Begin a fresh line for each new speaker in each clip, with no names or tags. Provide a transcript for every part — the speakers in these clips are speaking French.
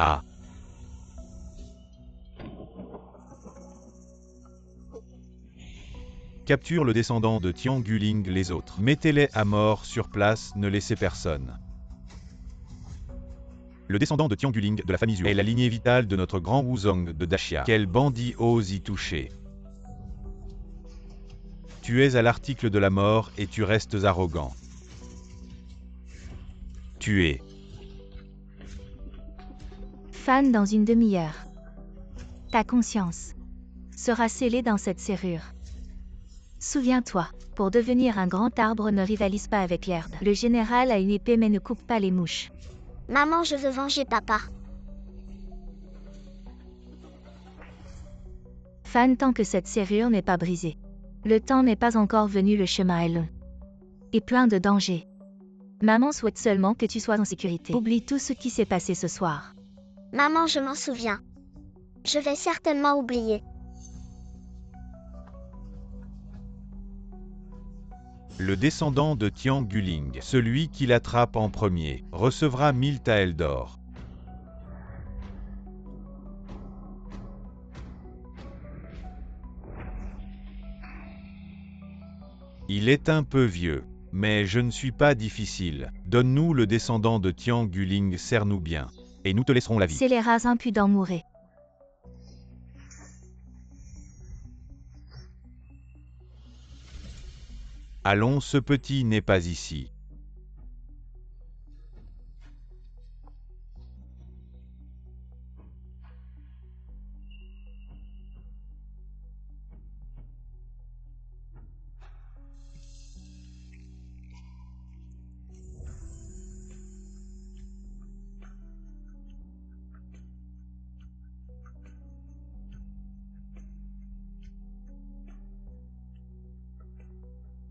Ah. Capture le descendant de Tian Guling les autres. Mettez-les à mort sur place, ne laissez personne. Le descendant de Tian Guling de la famille Zhuo est la lignée vitale de notre grand Wuzong de Daxia. Quel bandit ose y toucher? Tu es à l'article de la mort et tu restes arrogant. Tu es.
Fan dans une demi-heure. Ta conscience sera scellée dans cette serrure. Souviens-toi, pour devenir un grand arbre ne rivalise pas avec l'herbe. Le général a une épée mais ne coupe pas les mouches.
Maman, je veux venger papa.
Fan, tant que cette serrure n'est pas brisée. Le temps n'est pas encore venu, le chemin est long. Et plein de dangers. Maman souhaite seulement que tu sois en sécurité. Oublie tout ce qui s'est passé ce soir.
Maman, je m'en souviens. Je vais certainement oublier.
Le descendant de Tian Guling, celui qui l'attrape en premier, recevra 1000 taels d'or. Il est un peu vieux, mais je ne suis pas difficile. Donne-nous le descendant de Tian Guling, serre-nous bien, et nous te laisserons la vie.
Scélérats impudents, mourrez.
Allons, ce petit n'est pas ici.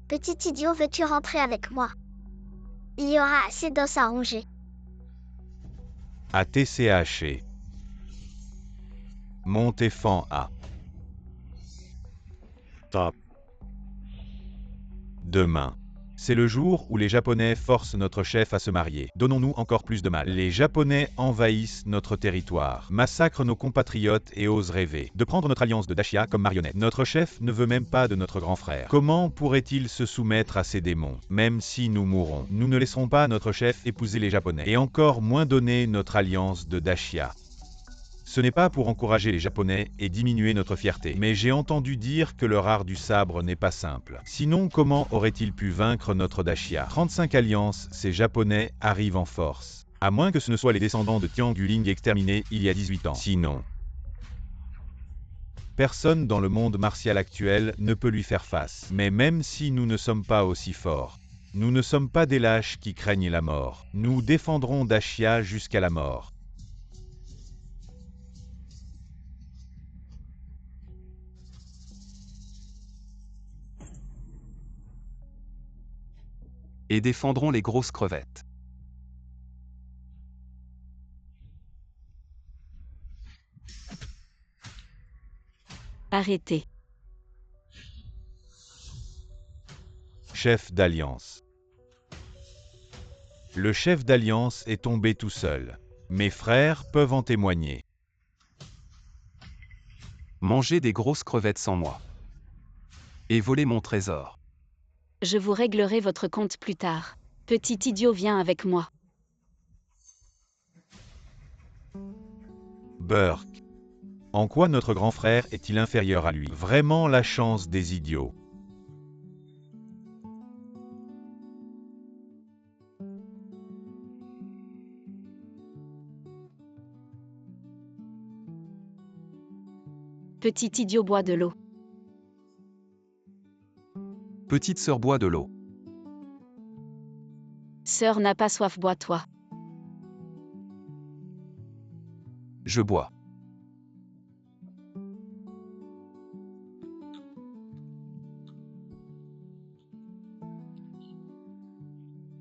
Petit idiot, veux-tu rentrer avec moi? Il y aura assez d'os à ronger.
À TCHE. Montéfan A. Top. Demain. C'est le jour où les Japonais forcent notre chef à se marier. Donnons-nous encore plus de mal. Les Japonais envahissent notre territoire, massacrent nos compatriotes et osent rêver de prendre notre alliance de Daxia comme marionnette. Notre chef ne veut même pas de notre grand frère. Comment pourrait-il se soumettre à ces démons? Même si nous mourrons, nous ne laisserons pas notre chef épouser les Japonais, et encore moins donner notre alliance de Daxia. Ce n'est pas pour encourager les Japonais et diminuer notre fierté, mais j'ai entendu dire que leur art du sabre n'est pas simple. Sinon, comment auraient-ils pu vaincre notre Daxia? 35 alliances, ces Japonais arrivent en force. À moins que ce ne soient les descendants de Tian Guling exterminés il y a 18 ans. Sinon, personne dans le monde martial actuel ne peut lui faire face. Mais même si nous ne sommes pas aussi forts, nous ne sommes pas des lâches qui craignent la mort. Nous défendrons Daxia jusqu'à la mort.
Et défendront les grosses crevettes.
Arrêtez.
Chef d'alliance. Le chef d'alliance est tombé tout seul. Mes frères peuvent en témoigner.
Mangez des grosses crevettes sans moi. Et voler mon trésor.
Je vous réglerai votre compte plus tard. Petit idiot, viens avec moi.
Burke. En quoi notre grand frère est-il inférieur à lui? Vraiment la chance des idiots.
Petit idiot, bois de l'eau.
Petite sœur, bois de l'eau.
Sœur n'a pas soif, bois-toi.
Je bois.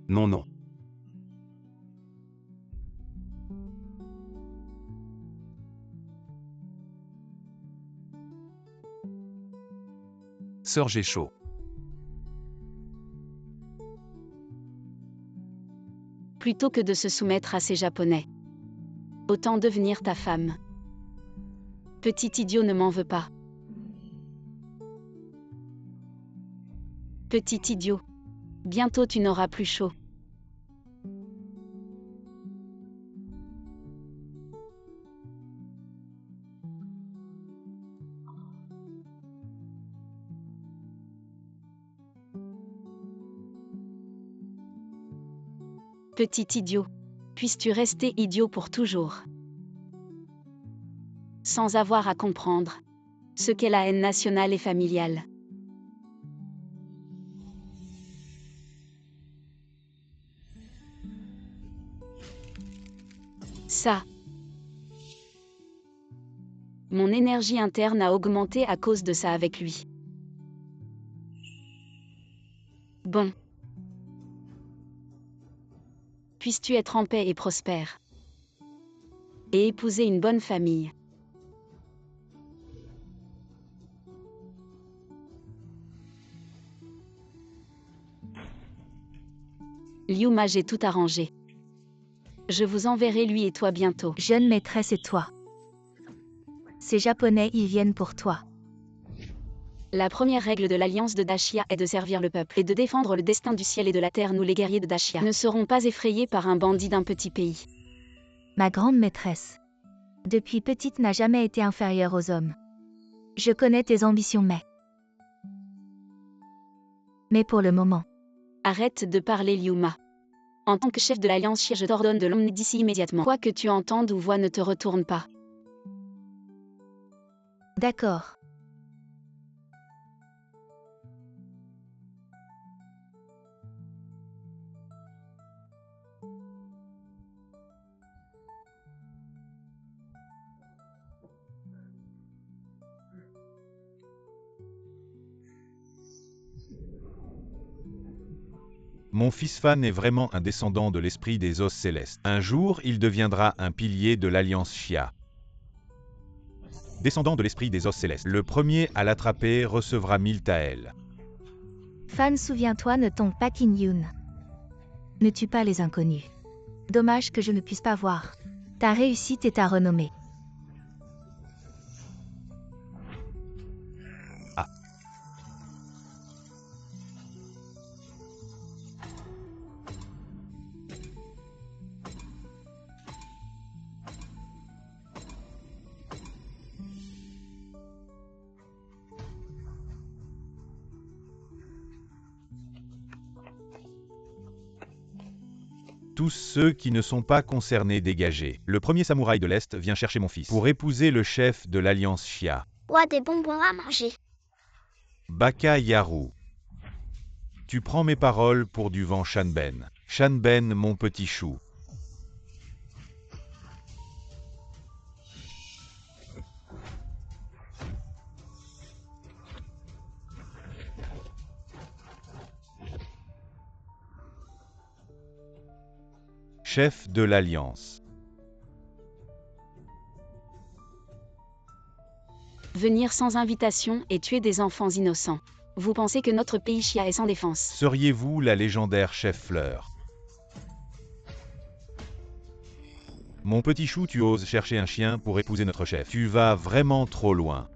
Non, non. Sœur, j'ai chaud.
Plutôt que de se soumettre à ces Japonais.
Autant devenir ta femme. Petit idiot, ne m'en veux pas. Petit idiot. Bientôt tu n'auras plus chaud. Petit idiot. Puisses-tu rester idiot pour toujours. Sans avoir à comprendre ce qu'est la haine nationale et familiale. Ça. Mon énergie interne a augmenté à cause de ça avec lui. Bon. Puisses-tu être en paix et prospère. Et épouser une bonne famille. Liuma, j'ai tout arrangé. Je vous enverrai lui et toi bientôt.
Jeune maîtresse et toi. Ces Japonais y viennent pour toi.
La première règle de l'alliance de Dashia est de servir le peuple et de défendre le destin du ciel et de la terre. Nous les guerriers de Dashia ne serons pas effrayés par un bandit d'un petit pays.
Ma grande maîtresse. Depuis petite n'a jamais été inférieure aux hommes. Je connais tes ambitions mais pour le moment.
Arrête de parler, Liuma. En tant que chef de l'Alliance Shia, je t'ordonne de l'emmener d'ici immédiatement. Quoi que tu entendes ou vois, ne te retourne pas.
D'accord.
Mon fils Fan est vraiment un descendant de l'esprit des os célestes. Un jour, il deviendra un pilier de l'Alliance Shia. Descendant de l'esprit des os célestes. Le premier à l'attraper recevra 1000 taels.
Fan, souviens-toi, ne tombe pas Kin Yun. Ne tue pas les inconnus. Dommage que je ne puisse pas voir ta réussite et ta renommée.
Ah. Tous ceux qui ne sont pas concernés dégagés. Le premier samouraï de l'Est vient chercher mon fils pour épouser le chef de l'Alliance Shia.
Ouah, des bonbons à manger.
Baka Yaru. Tu prends mes paroles pour du vent, Shanben. Shanben, mon petit chou. Chef de l'Alliance.
Venir sans invitation et tuer des enfants innocents. Vous pensez que notre pays Shia est sans défense?
Seriez-vous la légendaire chef Fleur? Mon petit chou, tu oses chercher un chien pour épouser notre chef. Tu vas vraiment trop loin.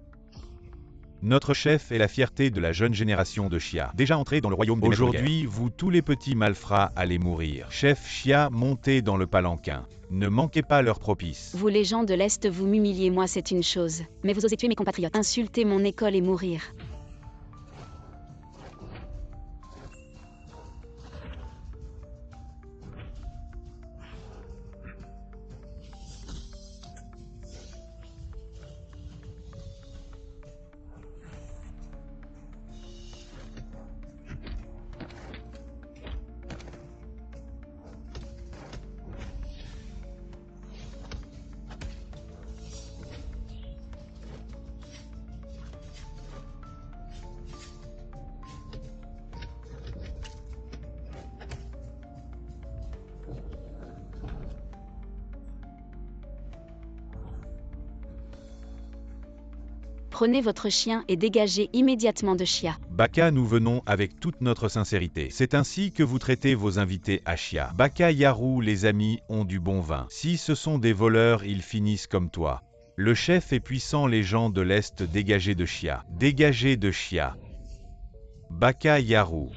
Notre chef est la fierté de la jeune génération de Shia, déjà entrée dans le royaume des maîtres de guerre. Aujourd'hui, vous tous les petits malfrats allez mourir. Chef Shia, montez dans le palanquin. Ne manquez pas leur propice.
Vous les gens de l'Est, vous m'humiliez, moi c'est une chose. Mais vous osez tuer mes compatriotes, insulter mon école et mourir. Prenez votre chien et dégagez immédiatement de Chia.
Baka, nous venons avec toute notre sincérité. C'est ainsi que vous traitez vos invités à Chia. Baka Yaru, les amis, ont du bon vin. Si ce sont des voleurs, ils finissent comme toi. Le chef est puissant, les gens de l'Est, dégagez de Chia. Dégagez de Chia. Baka Yaru.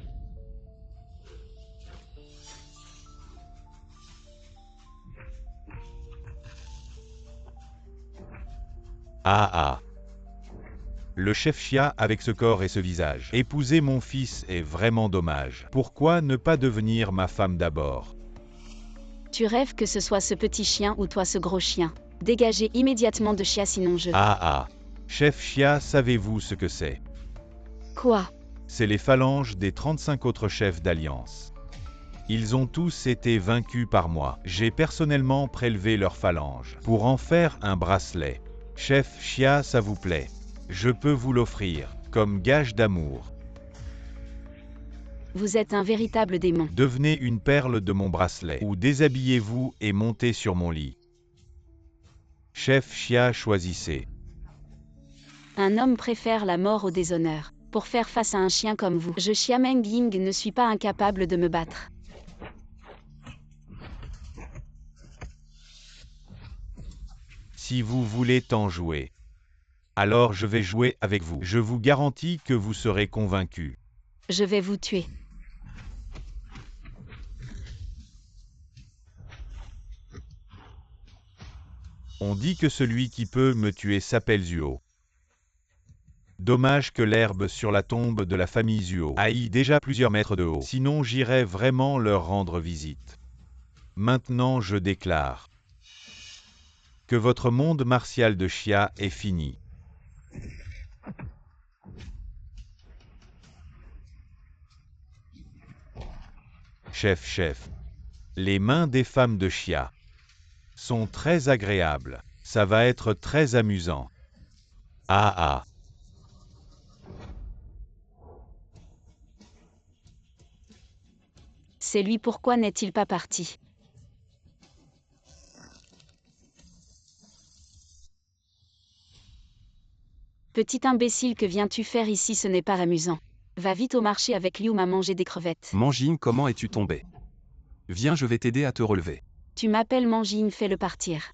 Ah ah. Le chef Chia avec ce corps et ce visage. Épouser mon fils est vraiment dommage. Pourquoi ne pas devenir ma femme d'abord?
Tu rêves que ce soit ce petit chien ou toi ce gros chien. Dégagez immédiatement de Chia sinon je...
Ah ah. Chef Chia, savez-vous ce que c'est?
Quoi?
C'est les phalanges des 35 autres chefs d'alliance. Ils ont tous été vaincus par moi. J'ai personnellement prélevé leurs phalanges pour en faire un bracelet. Chef Chia, ça vous plaît? Je peux vous l'offrir, comme gage d'amour.
Vous êtes un véritable démon.
Devenez une perle de mon bracelet, ou déshabillez-vous et montez sur mon lit. Chef Chia, choisissez.
Un homme préfère la mort au déshonneur. Pour faire face à un chien comme vous, je Chia Meng Ying ne suis pas incapable de me battre.
Si vous voulez tant jouer, alors je vais jouer avec vous. Je vous garantis que vous serez convaincu.
Je vais vous tuer.
On dit que celui qui peut me tuer s'appelle Zuo. Dommage que l'herbe sur la tombe de la famille Zuo aille déjà plusieurs mètres de haut. Sinon j'irais vraiment leur rendre visite. Maintenant je déclare que votre monde martial de Chia est fini. Chef, les mains des femmes de Chia sont très agréables. Ça va être très amusant. Ah ah.
C'est lui, pourquoi n'est-il pas parti? Petit imbécile, que viens-tu faire ici? Ce n'est pas amusant. Va vite au marché avec Liu à manger des crevettes.
Mangine, comment es-tu tombé? Viens, je vais t'aider à te relever.
Tu m'appelles Mangine, fais-le partir.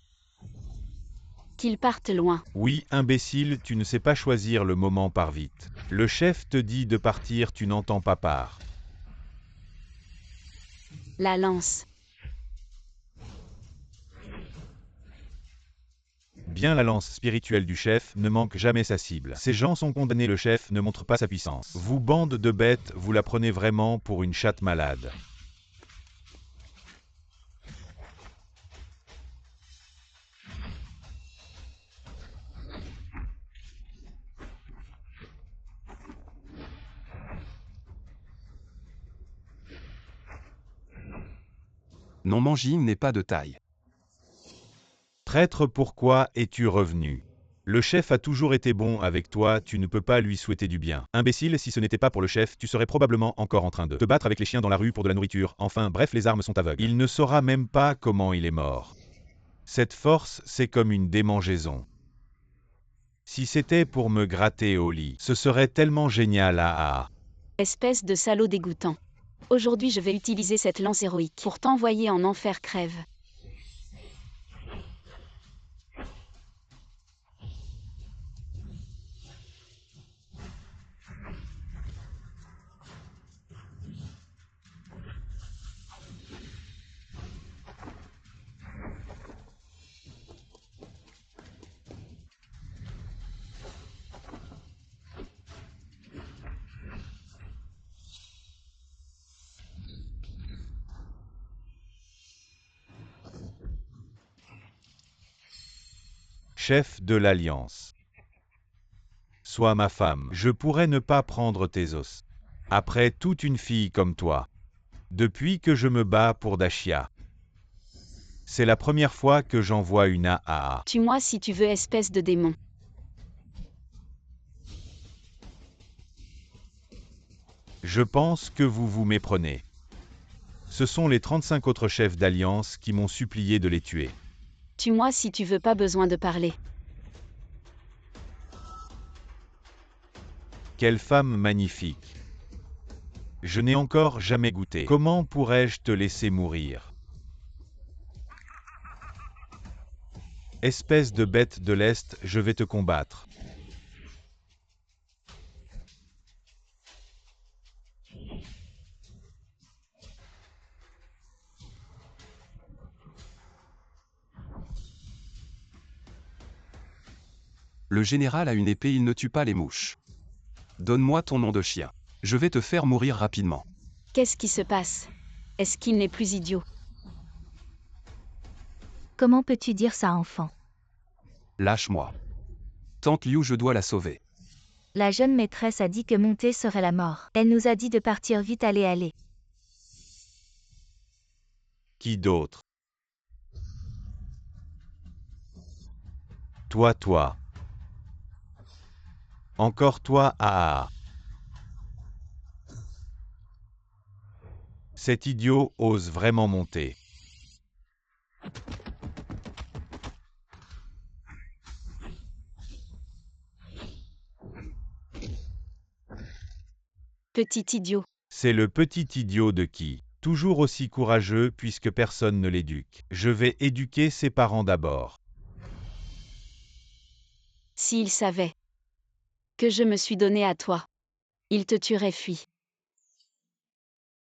Qu'il parte loin.
Oui, imbécile, tu ne sais pas choisir le moment, pars vite. Le chef te dit de partir, tu n'entends pas, pars.
La lance.
Bien, la lance spirituelle du chef ne manque jamais sa cible. Ces gens sont condamnés, le chef ne montre pas sa puissance. Vous, bande de bêtes, vous la prenez vraiment pour une chatte malade.
Non, Mangine n'est pas de taille.
Traître, pourquoi es-tu revenu? Le chef a toujours été bon avec toi, tu ne peux pas lui souhaiter du bien. Imbécile, si ce n'était pas pour le chef, tu serais probablement encore en train de te battre avec les chiens dans la rue pour de la nourriture. Enfin, bref, les armes sont aveugles. Il ne saura même pas comment il est mort. Cette force, c'est comme une démangeaison. Si c'était pour me gratter au lit, ce serait tellement génial, ah.
Espèce de salaud dégoûtant. Aujourd'hui, je vais utiliser cette lance héroïque pour t'envoyer en enfer, crève.
Chef de l'Alliance. Sois ma femme, je pourrais ne pas prendre tes os. Après toute une fille comme toi. Depuis que je me bats pour Dashia. C'est la première fois que j'en vois une AAA.
Tue-moi si tu veux, espèce de démon.
Je pense que vous vous méprenez. Ce sont les 35 autres chefs d'Alliance qui m'ont supplié de les tuer.
Tue-moi si tu veux, pas besoin de parler.
Quelle femme magnifique! Je n'ai encore jamais goûté. Comment pourrais-je te laisser mourir? Espèce de bête de l'Est, je vais te combattre.
Le général a une épée, il ne tue pas les mouches. Donne-moi ton nom de chien. Je vais te faire mourir rapidement.
Qu'est-ce qui se passe? Est-ce qu'il n'est plus idiot?
Comment peux-tu dire ça, enfant?
Lâche-moi. Tante Liu, je dois la sauver.
La jeune maîtresse a dit que monter serait la mort. Elle nous a dit de partir vite, allez.
Qui d'autre? Toi. Encore toi, ah. Cet idiot ose vraiment monter.
Petit idiot.
C'est le petit idiot de qui? Toujours aussi courageux puisque personne ne l'éduque. Je vais éduquer ses parents d'abord.
S'il savait que je me suis donné à toi, il te tuerait, fuis.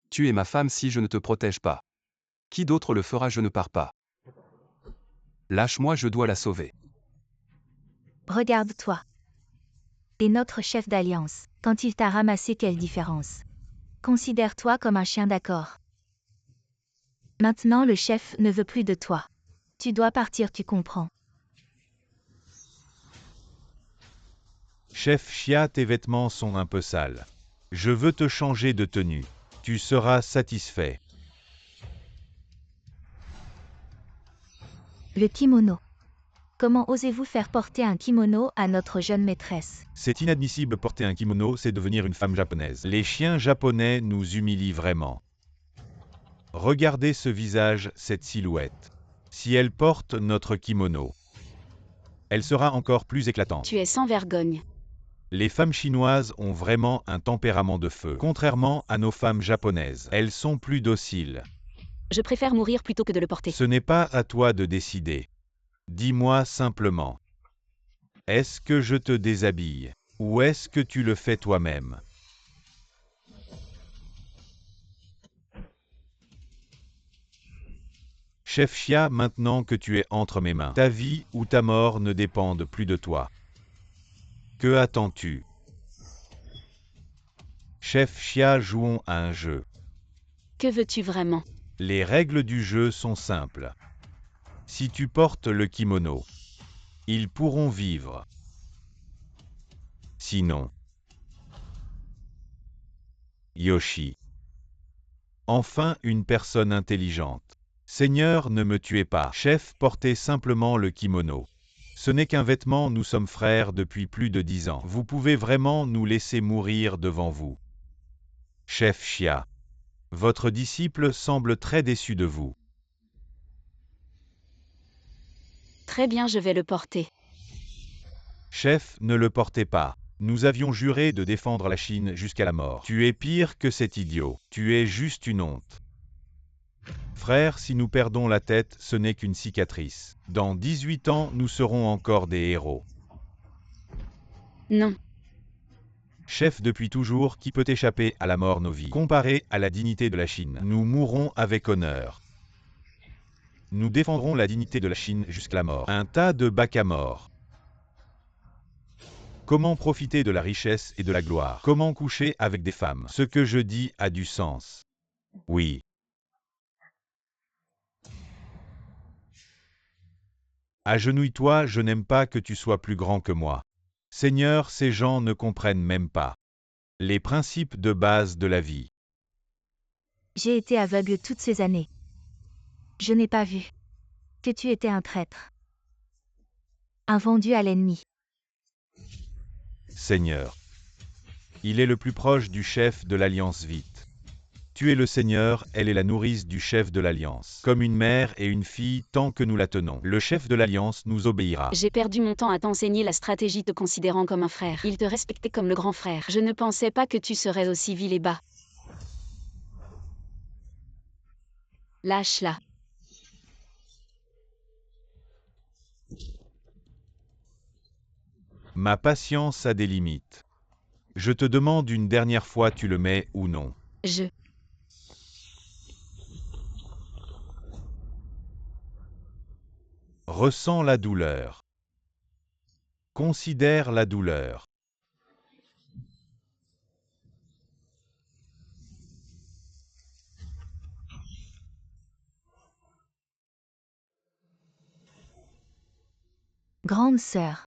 Tu es ma femme si je ne te protège pas. Qui d'autre le fera? Je ne pars pas. Lâche-moi, je dois la sauver.
Regarde-toi. Et notre chef d'alliance, quand il t'a ramassé, quelle différence? Considère-toi comme un chien, d'accord? Maintenant le chef ne veut plus de toi. Tu dois partir, tu comprends?
Chef Chia, tes vêtements sont un peu sales. Je veux te changer de tenue. Tu seras satisfait.
Le kimono. Comment osez-vous faire porter un kimono à notre jeune maîtresse?
C'est inadmissible, porter un kimono, c'est devenir une femme japonaise. Les chiens japonais nous humilient vraiment. Regardez ce visage, cette silhouette. Si elle porte notre kimono, elle sera encore plus éclatante.
Tu es sans vergogne.
Les femmes chinoises ont vraiment un tempérament de feu. Contrairement à nos femmes japonaises, elles sont plus dociles.
Je préfère mourir plutôt que de le porter.
Ce n'est pas à toi de décider. Dis-moi simplement. Est-ce que je te déshabille? Ou est-ce que tu le fais toi-même? Chef Chia, maintenant que tu es entre mes mains, ta vie ou ta mort ne dépendent plus de toi. Que attends-tu? Chef Chia, jouons à un jeu.
Que veux-tu vraiment?
Les règles du jeu sont simples. Si tu portes le kimono, ils pourront vivre. Sinon, Yoshi. Enfin une personne intelligente. Seigneur, ne me tuez pas. Chef, portez simplement le kimono. Ce n'est qu'un vêtement, nous sommes frères depuis plus de 10 ans. Vous pouvez vraiment nous laisser mourir devant vous. Chef Chia. Votre disciple semble très déçu de vous.
Très bien, je vais le porter.
Chef, ne le portez pas. Nous avions juré de défendre la Chine jusqu'à la mort. Tu es pire que cet idiot. Tu es juste une honte. Frère, si nous perdons la tête, ce n'est qu'une cicatrice. Dans 18 ans, nous serons encore des héros.
Non.
Chef, depuis toujours, qui peut échapper à la mort nos vies? Comparé à la dignité de la Chine, nous mourrons avec honneur. Nous défendrons la dignité de la Chine jusqu'à la mort. Un tas de bacs à mort. Comment profiter de la richesse et de la gloire? Comment coucher avec des femmes? Ce que je dis a du sens. Oui. Agenouille-toi, je n'aime pas que tu sois plus grand que moi. Seigneur, ces gens ne comprennent même pas les principes de base de la vie.
J'ai été aveugle toutes ces années. Je n'ai pas vu que tu étais un traître. Un vendu à l'ennemi.
Seigneur. Il est le plus proche du chef de l'Alliance Vite. Tu es le Seigneur, elle est la nourrice du chef de l'Alliance. Comme une mère et une fille tant que nous la tenons. Le chef de l'Alliance nous obéira.
J'ai perdu mon temps à t'enseigner la stratégie te considérant comme un frère. Il te respectait comme le grand frère. Je ne pensais pas que tu serais aussi vil et bas. Lâche-la.
Ma patience a des limites. Je te demande une dernière fois, tu le mets ou non?
Je.
Ressens la douleur. Considère la douleur.
Grande sœur.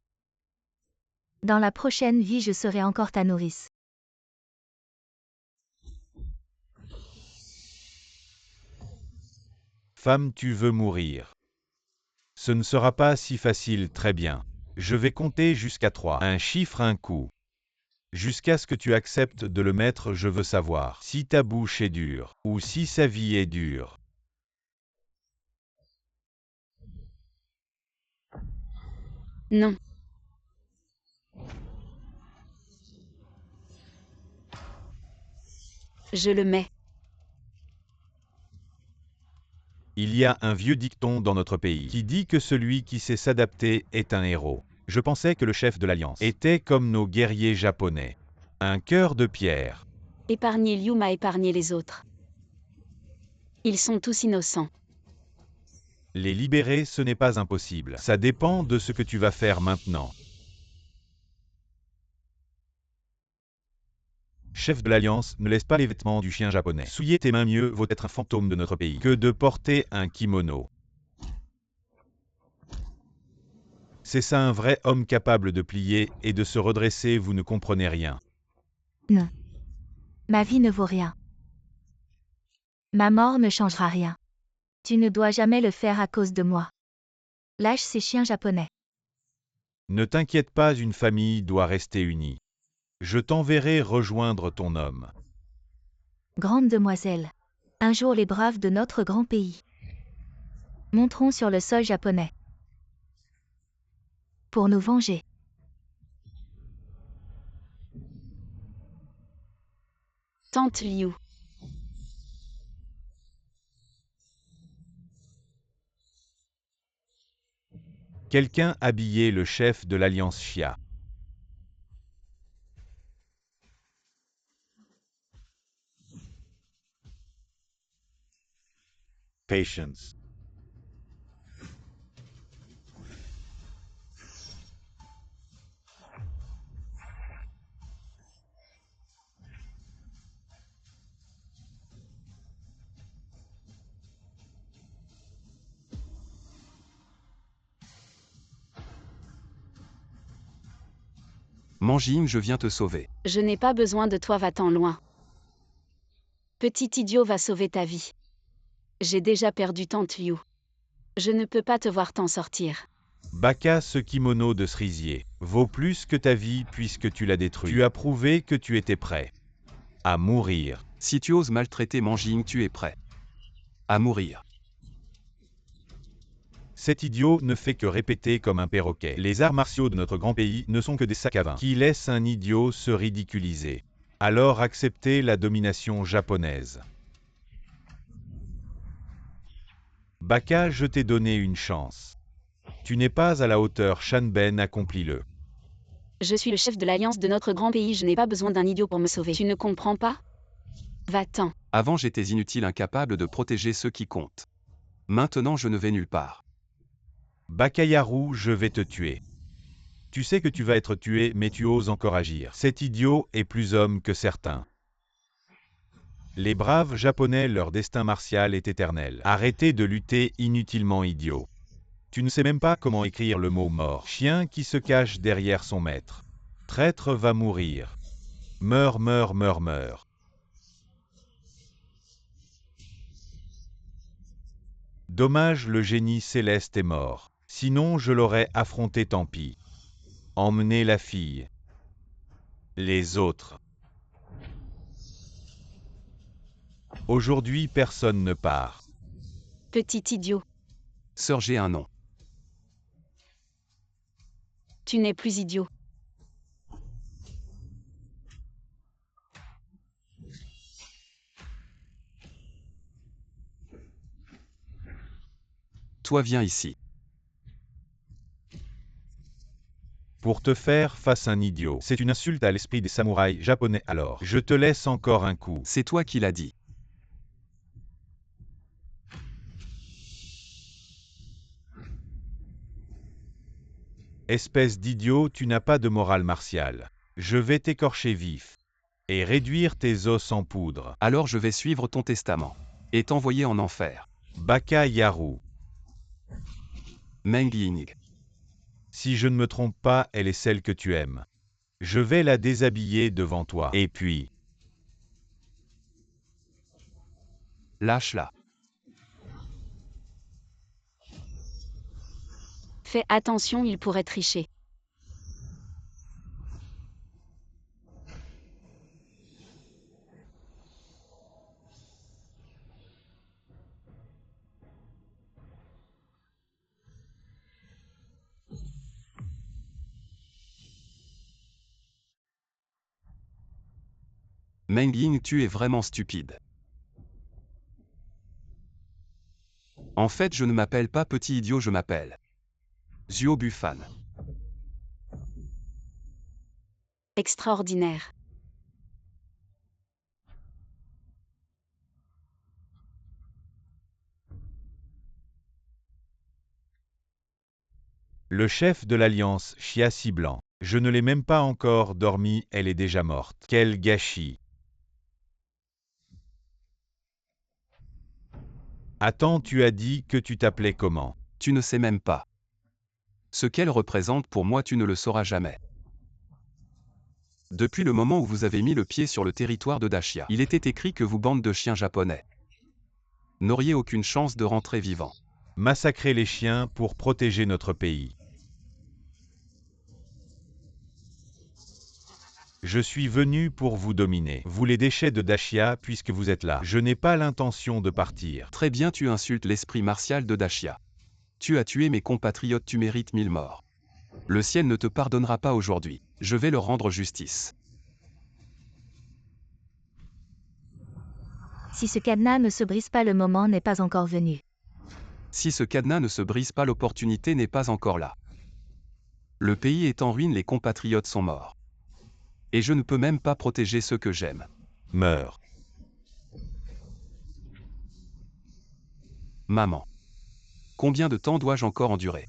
Dans la prochaine vie, je serai encore ta nourrice.
Femme, tu veux mourir. Ce ne sera pas si facile, très bien. Je vais compter jusqu'à 3. Un chiffre, un coup. Jusqu'à ce que tu acceptes de le mettre, je veux savoir si ta bouche est dure, ou si sa vie est dure.
Non. Je le mets.
Il y a un vieux dicton dans notre pays qui dit que celui qui sait s'adapter est un héros. Je pensais que le chef de l'Alliance était comme nos guerriers japonais. Un cœur de pierre.
Épargner Liu m'a épargné les autres. Ils sont tous innocents.
Les libérer, ce n'est pas impossible. Ça dépend de ce que tu vas faire maintenant. Chef de l'Alliance, ne laisse pas les vêtements du chien japonais. Souiller tes mains mieux vaut être un fantôme de notre pays que de porter un kimono. C'est ça un vrai homme capable de plier et de se redresser, vous ne comprenez rien.
Non. Ma vie ne vaut rien. Ma mort ne changera rien. Tu ne dois jamais le faire à cause de moi. Lâche ces chiens japonais.
Ne t'inquiète pas, une famille doit rester unie. Je t'enverrai rejoindre ton homme.
Grande demoiselle. Un jour les braves de notre grand pays monteront sur le sol japonais pour nous venger.
Tante Liu.
Quelqu'un habillé le chef de l'Alliance Xia. Patience.
Manjim, je viens te sauver.
Je n'ai pas besoin de toi, va-t'en loin. Petit idiot va sauver ta vie. J'ai déjà perdu Tante Liu. Je ne peux pas te voir t'en sortir.
Baka, ce kimono de cerisier vaut plus que ta vie puisque tu l'as détruit. Tu as prouvé que tu étais prêt à mourir.
Si tu oses maltraiter Manjim, tu es prêt à mourir.
Cet idiot ne fait que répéter comme un perroquet. Les arts martiaux de notre grand pays ne sont que des sacs à vin qui laissent un idiot se ridiculiser. Alors acceptez la domination japonaise. Baka, je t'ai donné une chance. Tu n'es pas à la hauteur, Shanben, accomplis-le.
Je suis le chef de l'Alliance de notre grand pays, je n'ai pas besoin d'un idiot pour me sauver. Tu ne comprends pas? Va-t'en.
Avant j'étais inutile, incapable de protéger ceux qui comptent. Maintenant je ne vais nulle part.
Bakayaru, je vais te tuer. Tu sais que tu vas être tué, mais tu oses encore agir. Cet idiot est plus homme que certains. Les braves japonais, leur destin martial est éternel. Arrêtez de lutter inutilement, idiot. Tu ne sais même pas comment écrire le mot mort. Chien qui se cache derrière son maître. Traître va mourir. Meurs, meurs, meurs, meurs. Dommage, le génie céleste est mort. Sinon je l'aurais affronté, tant pis. Emmenez la fille. Les autres. Aujourd'hui personne ne part.
Petit idiot,
Sœur, j'ai un nom.
tu n'es plus idiot.
Toi, viens ici.
Pour te faire face un idiot, c'est une insulte à l'esprit des samouraïs japonais alors. Je te laisse encore un coup.
C'est toi qui l'as dit.
Espèce d'idiot, tu n'as pas de morale martiale. Je vais t'écorcher vif. Et réduire tes os en poudre.
Alors je vais suivre ton testament. Et t'envoyer en enfer.
Baka Yaru.
Meng Ying.
Si je ne me trompe pas, elle est celle que tu aimes. Je vais la déshabiller devant toi. Et puis,
Lâche-la.
Fais attention, il pourrait tricher.
Meng Ying, tu es vraiment stupide. En fait, je ne m'appelle pas petit idiot, je m'appelle Zuo Bufan.
Extraordinaire.
le chef de l'Alliance, Chiassi Blanc. Je ne l'ai même pas encore dormi, elle est déjà morte. Quel gâchis. Attends, tu as dit que tu t'appelais comment?
Tu ne sais même pas. Ce qu'elle représente pour moi, tu ne le sauras jamais. Depuis le moment où vous avez mis le pied sur le territoire de Dashia, il était écrit que vous, bande de chiens japonais, n'auriez aucune chance de rentrer vivant.
Massacrer les chiens pour protéger notre pays. Je suis venu pour vous dominer. Vous les déchets de Dashia, puisque vous êtes là. Je n'ai pas l'intention de partir.
Très bien, tu insultes l'esprit martial de Dashia. Tu as tué mes compatriotes, tu mérites 1000 morts. Le ciel ne te pardonnera pas aujourd'hui. Je vais leur rendre justice.
Si ce cadenas ne se brise pas, le moment n'est pas encore venu.
Si ce cadenas ne se brise pas, l'opportunité n'est pas encore là. Le pays est en ruine, les compatriotes sont morts. Et je ne peux même pas protéger ceux que j'aime.
Meurs.
Maman. Combien de temps dois-je encore endurer?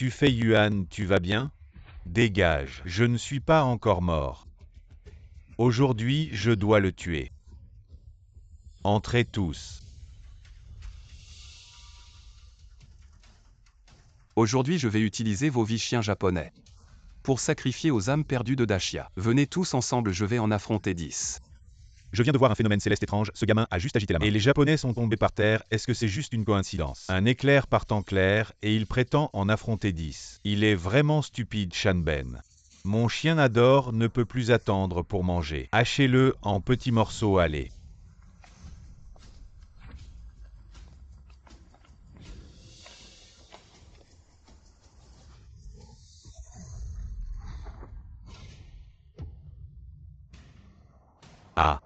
Tu fais Yuan, tu vas bien? Dégage, je ne suis pas encore mort. Aujourd'hui, je dois le tuer. Entrez tous.
Aujourd'hui, je vais utiliser vos vies chiens japonais. Pour sacrifier aux âmes perdues de Dashia. Venez tous ensemble, je vais en affronter 10.
Je viens de voir un phénomène céleste étrange, ce gamin a juste agité la main. Et les Japonais sont tombés par terre, est-ce que c'est juste une coïncidence? Un éclair part en clair, et il prétend en affronter 10. Il est vraiment stupide, Shanben. Mon chien Adore ne peut plus attendre pour manger. Hachez-le en petits morceaux, allez. Ah.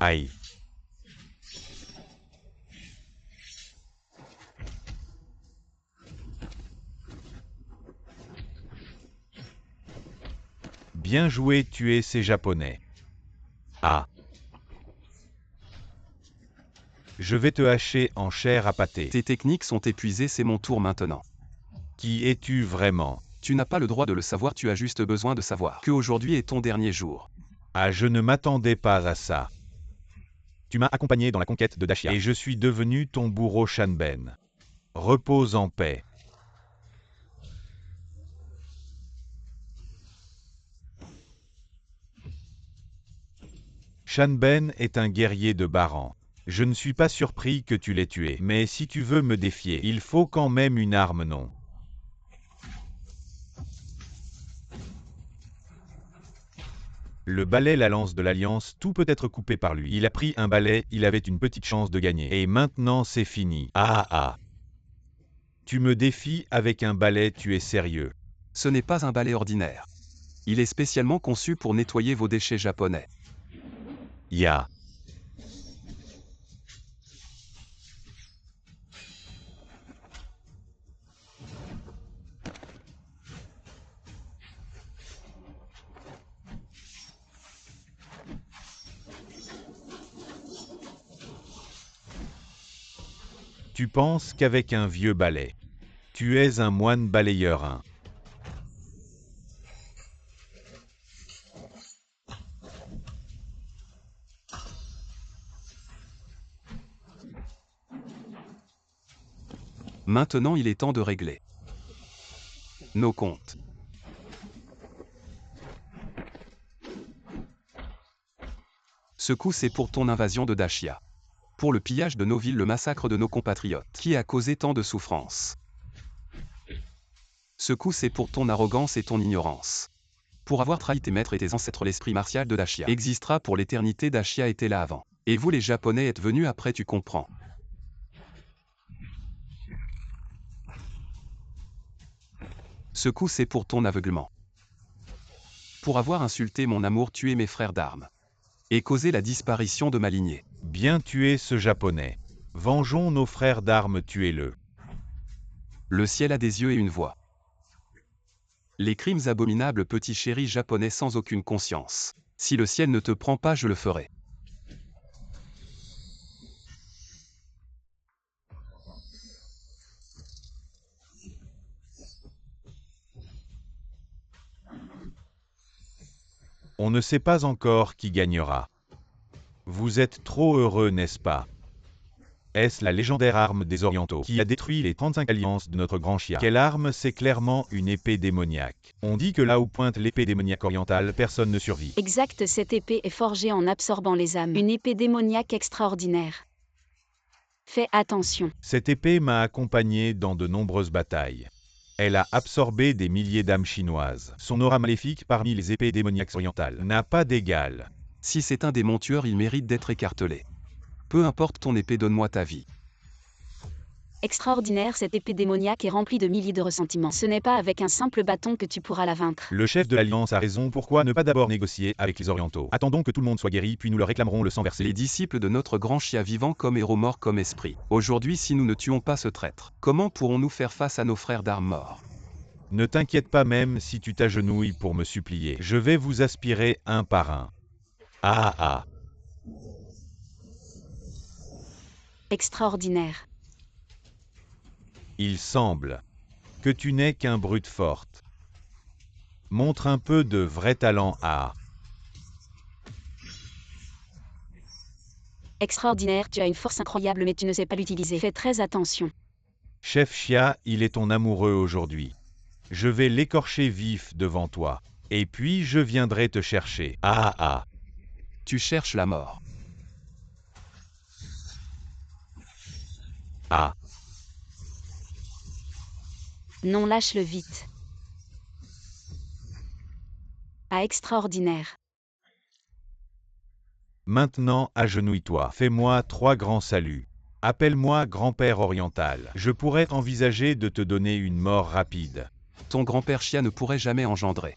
Aïe. Bien joué, tuer ces Japonais. Ah. Je vais te hacher en chair à pâté.
Tes techniques sont épuisées, c'est mon tour maintenant.
Qui es-tu vraiment?
Tu n'as pas le droit de le savoir, tu as juste besoin de savoir qu'aujourd'hui est ton dernier jour.
Ah, je ne m'attendais pas à ça. Tu m'as accompagné dans la conquête de Dashia, et je suis devenu ton bourreau Shanben. Repose en paix. Shanben est un guerrier de Baran. Je ne suis pas surpris que tu l'aies tué, mais si tu veux me défier, il faut quand même une arme, non? Le balai, la lance de l'Alliance, tout peut être coupé par lui. Il a pris un balai, il avait une petite chance de gagner. Et maintenant c'est fini. Ah ah. Tu me défies avec un balai, tu es sérieux?
Ce n'est pas un balai ordinaire. Il est spécialement conçu pour nettoyer vos déchets japonais.
Ya. Tu penses qu'avec un vieux balai, tu es un moine balayeur, hein?
Maintenant il est temps de régler nos comptes. Ce coup c'est pour ton invasion de Dashia. Pour le pillage de nos villes, le massacre de nos compatriotes, qui a causé tant de souffrances. Ce coup c'est pour ton arrogance et ton ignorance. Pour avoir trahi tes maîtres et tes ancêtres, l'esprit martial de Dashia existera pour l'éternité. Dashia était là avant. Et vous les Japonais êtes venus après, tu comprends. Ce coup c'est pour ton aveuglement. Pour avoir insulté mon amour, tué mes frères d'armes. Et causé la disparition de ma lignée.
Bien tué ce japonais. Vengeons nos frères d'armes, tuez-le.
Le ciel a des yeux et une voix. Les crimes abominables, petit chéri japonais sans aucune conscience. Si le ciel ne te prend pas, je le ferai.
On ne sait pas encore qui gagnera. Vous êtes trop heureux, n'est-ce pas? Est-ce la légendaire arme des Orientaux qui a détruit les 35 alliances de notre grand Chia? Quelle arme? C'est clairement une épée démoniaque. On dit que là où pointe l'épée démoniaque orientale, personne ne survit.
Exact, cette épée est forgée en absorbant les âmes. Une épée démoniaque extraordinaire. Fais attention.
Cette épée m'a accompagné dans de nombreuses batailles. Elle a absorbé des milliers d'âmes chinoises. Son aura maléfique parmi les épées démoniaques orientales n'a pas d'égal.
Si c'est un démon tueur, il mérite d'être écartelé. Peu importe ton épée, donne-moi ta vie.
Extraordinaire, cette épée démoniaque est remplie de milliers de ressentiments. Ce n'est pas avec un simple bâton que tu pourras la vaincre.
Le chef de l'Alliance a raison, pourquoi ne pas d'abord négocier avec les Orientaux? Attendons que tout le monde soit guéri, puis nous leur réclamerons le sang versé.
Les disciples de notre grand Chia, vivant comme héros, morts comme esprit. Aujourd'hui, si nous ne tuons pas ce traître, comment pourrons-nous faire face à nos frères d'armes morts?
Ne t'inquiète pas, même si tu t'agenouilles pour me supplier. Je vais vous aspirer un par un. Ah ah.
Extraordinaire.
Il semble que tu n'es qu'un brute forte. Montre un peu de vrai talent à...
Extraordinaire, tu as une force incroyable mais tu ne sais pas l'utiliser. Fais très attention.
Chef Chia, il est ton amoureux aujourd'hui. Je vais l'écorcher vif devant toi. Et puis je viendrai te chercher. Ah ah.
Tu cherches la mort.
Ah.
Non, lâche-le vite. Ah, extraordinaire.
Maintenant, agenouille-toi. Fais-moi 3 grands saluts. Appelle-moi grand-père oriental. Je pourrais envisager de te donner une mort rapide.
Ton grand-père Chia ne pourrait jamais engendrer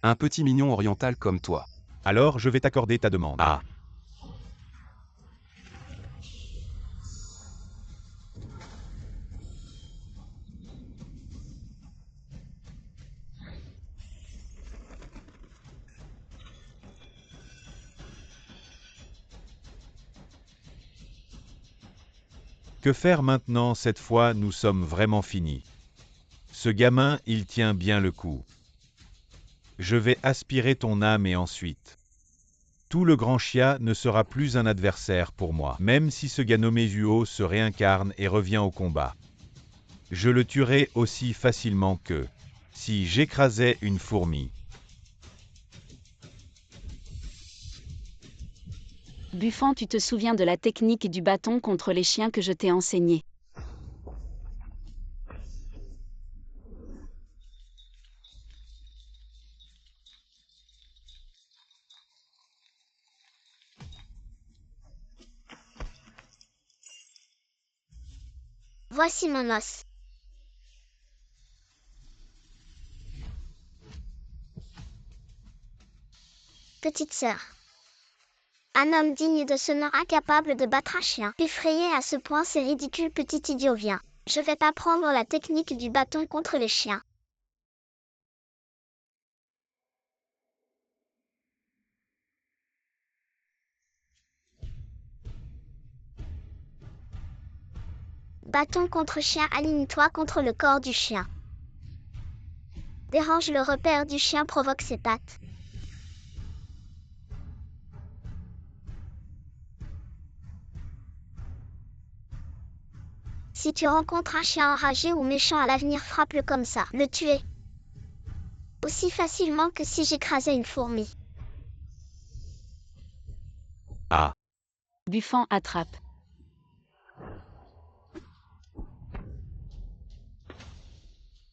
un petit mignon oriental comme toi.
Alors je vais t'accorder ta demande. Ah. Que faire maintenant? Cette fois, nous sommes vraiment finis. Ce gamin, il tient bien le coup. Je vais aspirer ton âme et ensuite... Tout le grand Chia ne sera plus un adversaire pour moi, même si ce gars nommé Zuo se réincarne et revient au combat. Je le tuerai aussi facilement que si j'écrasais une fourmi.
Buffon, tu te souviens de la technique du bâton contre les chiens que je t'ai enseignée.
Voici mon os. Petite sœur. Un homme digne de ce nom incapable de battre un chien. Effrayé à ce point, c'est ridicule, petit idiot, viens. Je vais t'apprendre la technique du bâton contre les chiens. Bâton contre chien, aligne-toi contre le corps du chien. Dérange le repère du chien, provoque ses pattes. Si tu rencontres un chien enragé ou méchant à l'avenir, frappe-le comme ça. Le tuer. Aussi facilement que si j'écrasais une fourmi.
Ah,
Buffon attrape.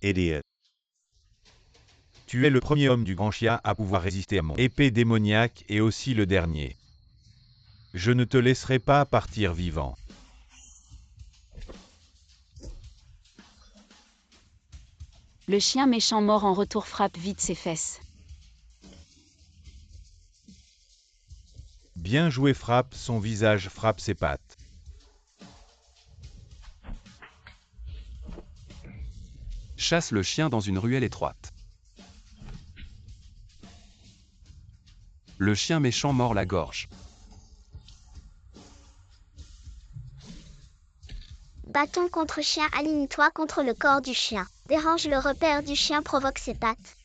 idiot. Tu es le premier homme du grand Chia à pouvoir résister à mon épée démoniaque et aussi le dernier. Je ne te laisserai pas partir vivant.
Le chien méchant mort en retour frappe vite ses fesses.
Bien joué, frappe son visage, frappe ses pattes.
Chasse le chien dans une ruelle étroite. Le chien méchant mord la gorge.
Bâton contre chien, aligne-toi contre le corps du chien. Dérange le repère du chien, provoque ses pattes.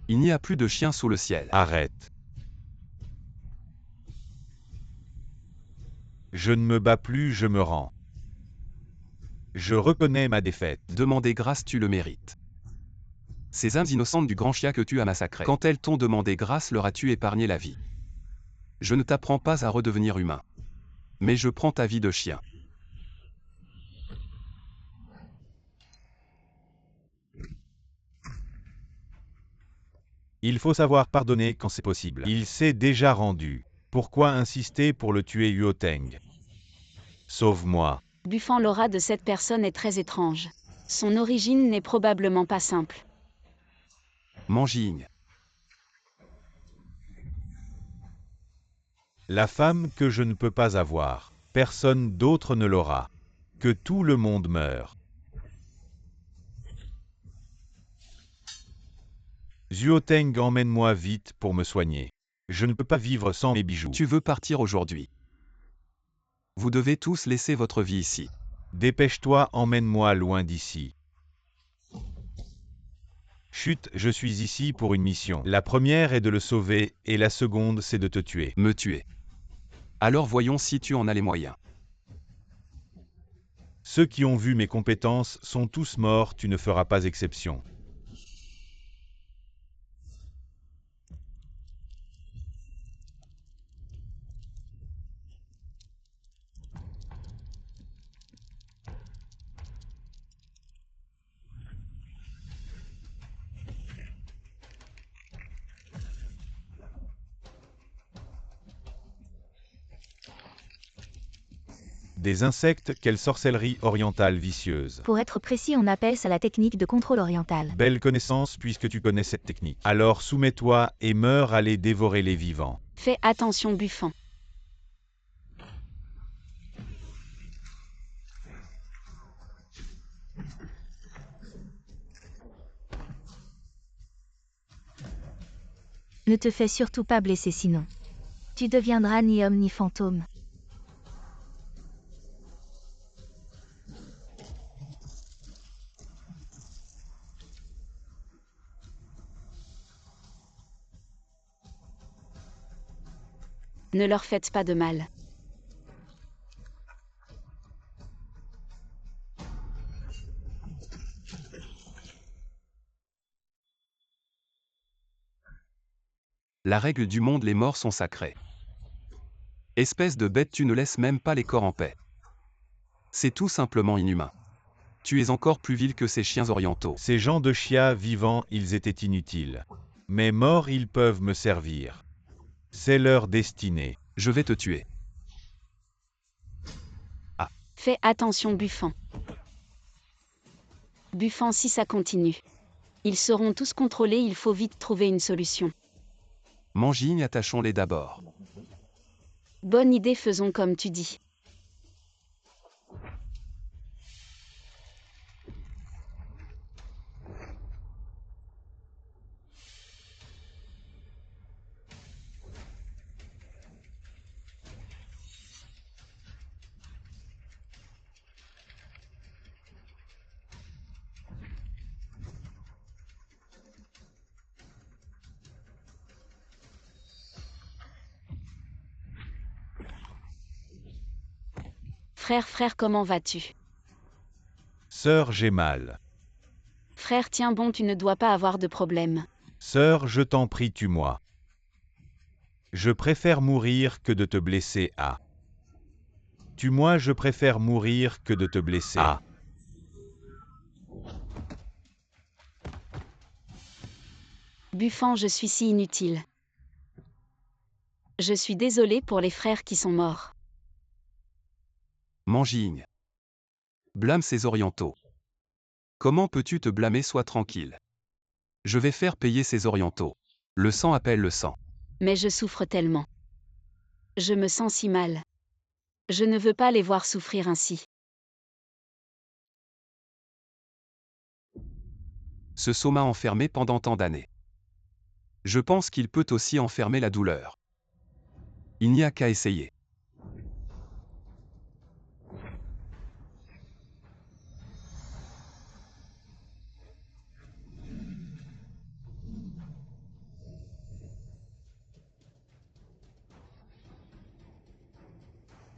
Il n'y a plus de chien sous le ciel.
Arrête. Je ne me bats plus, je me rends. Je reconnais ma défaite.
Demander grâce, tu le mérites. Ces âmes innocentes du grand Chia que tu as massacrées. Quand elles t'ont demandé grâce, leur as-tu épargné la vie? Je ne t'apprends pas à redevenir humain. Mais je prends ta vie de chien.
Il faut savoir pardonner quand c'est possible. Il s'est déjà rendu. Pourquoi insister pour le tuer, Yuoteng? Sauve-moi.
Buffon, l'aura de cette personne est très étrange. Son origine n'est probablement pas simple.
Mangigne.
La femme que je ne peux pas avoir. Personne d'autre ne l'aura. Que tout le monde meure. Zuoteng, emmène-moi vite pour me soigner. Je ne peux pas vivre sans mes bijoux.
Tu veux partir aujourd'hui. Vous devez tous laisser votre vie ici.
Dépêche-toi, emmène-moi loin d'ici. Chut, je suis ici pour une mission. La première est de le sauver, et la seconde c'est de te tuer.
Me tuer. Alors voyons si tu en as les moyens.
Ceux qui ont vu mes compétences sont tous morts, tu ne feras pas exception. Des insectes, quelle sorcellerie orientale vicieuse.
Pour être précis, on appelle ça la technique de contrôle oriental.
Belle connaissance puisque tu connais cette technique. Alors soumets-toi et meurs à les dévorer les vivants.
Fais attention Buffon.
Ne te fais surtout pas blesser sinon. Tu deviendras ni homme ni fantôme.
Ne leur faites pas de mal.
La règle du monde, les morts sont sacrés. Espèce de bête, tu ne laisses même pas les corps en paix. C'est tout simplement inhumain. Tu es encore plus vil que ces chiens orientaux.
Ces gens de Chia vivants, ils étaient inutiles. Mais morts, ils peuvent me servir. C'est leur destinée.
Je vais te tuer.
Fais attention Buffon. Buffon, si ça continue. Ils seront tous contrôlés, il faut vite trouver une solution.
Mangigne, attachons-les d'abord.
Bonne idée, faisons comme tu dis. Frère, comment vas-tu?
Sœur, j'ai mal.
Frère, tiens bon, tu ne dois pas avoir de problème.
Sœur, je t'en prie, tue-moi. Je préfère mourir que de te blesser. Ah. Tue-moi, je préfère mourir que de te blesser. Ah.
Buffon, je suis si inutile. Je suis désolé pour les frères qui sont morts.
Mangigne. Blâme ces orientaux. Comment peux-tu te blâmer? Sois tranquille. Je vais faire payer ces orientaux. Le sang appelle le sang.
Mais je souffre tellement. Je me sens si mal. Je ne veux pas les voir souffrir ainsi.
Ce sceau m'a enfermé pendant tant d'années. Je pense qu'il peut aussi enfermer la douleur. Il n'y a qu'à essayer.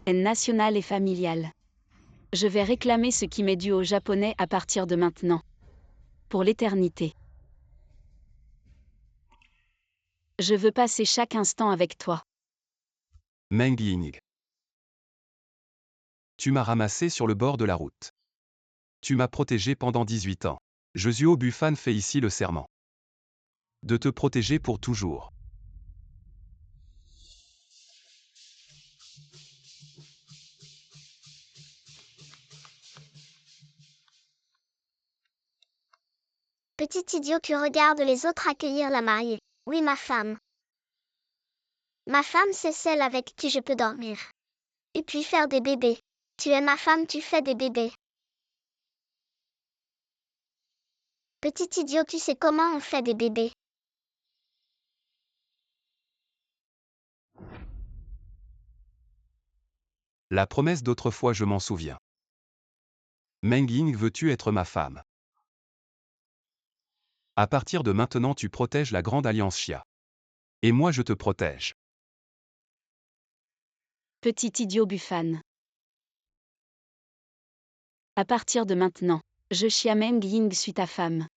Haine nationale et familiale. Je vais réclamer ce qui m'est dû aux Japonais à partir de maintenant. Pour l'éternité. Je veux passer chaque instant avec toi.
Meng Ying. Tu m'as ramassé sur le bord de la route. Tu m'as protégé pendant 18 ans. Josuo Buffon fait ici le serment. De te protéger pour toujours.
Petit idiot, tu regardes les autres accueillir la mariée. Oui, ma femme. Ma femme, c'est celle avec qui je peux dormir. Et puis faire des bébés. Tu es ma femme, tu fais des bébés. Petit idiot, tu sais comment on fait des bébés?
La promesse d'autrefois, je m'en souviens. Meng Ying, veux-tu être ma femme? À partir de maintenant, tu protèges la Grande Alliance Chia. Et moi, je te protège.
Petit idiot Buffon. À partir de maintenant, je Chia Meng Ying suis ta femme.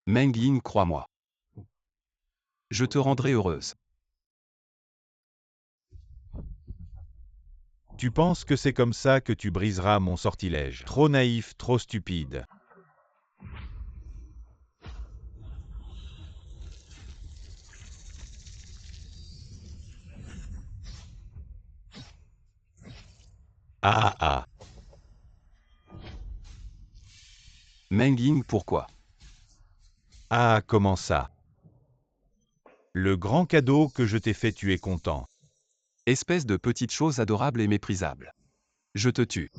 Meng Ying, crois-moi. Je te rendrai heureuse.
Tu penses que c'est comme ça que tu briseras mon sortilège. Trop naïf, trop stupide. Ah ah.
Meng Ying, pourquoi?
Ah, comment ça? Le grand cadeau que je t'ai fait, tu es content.
Espèce de petite chose adorable et méprisable. Je te tue.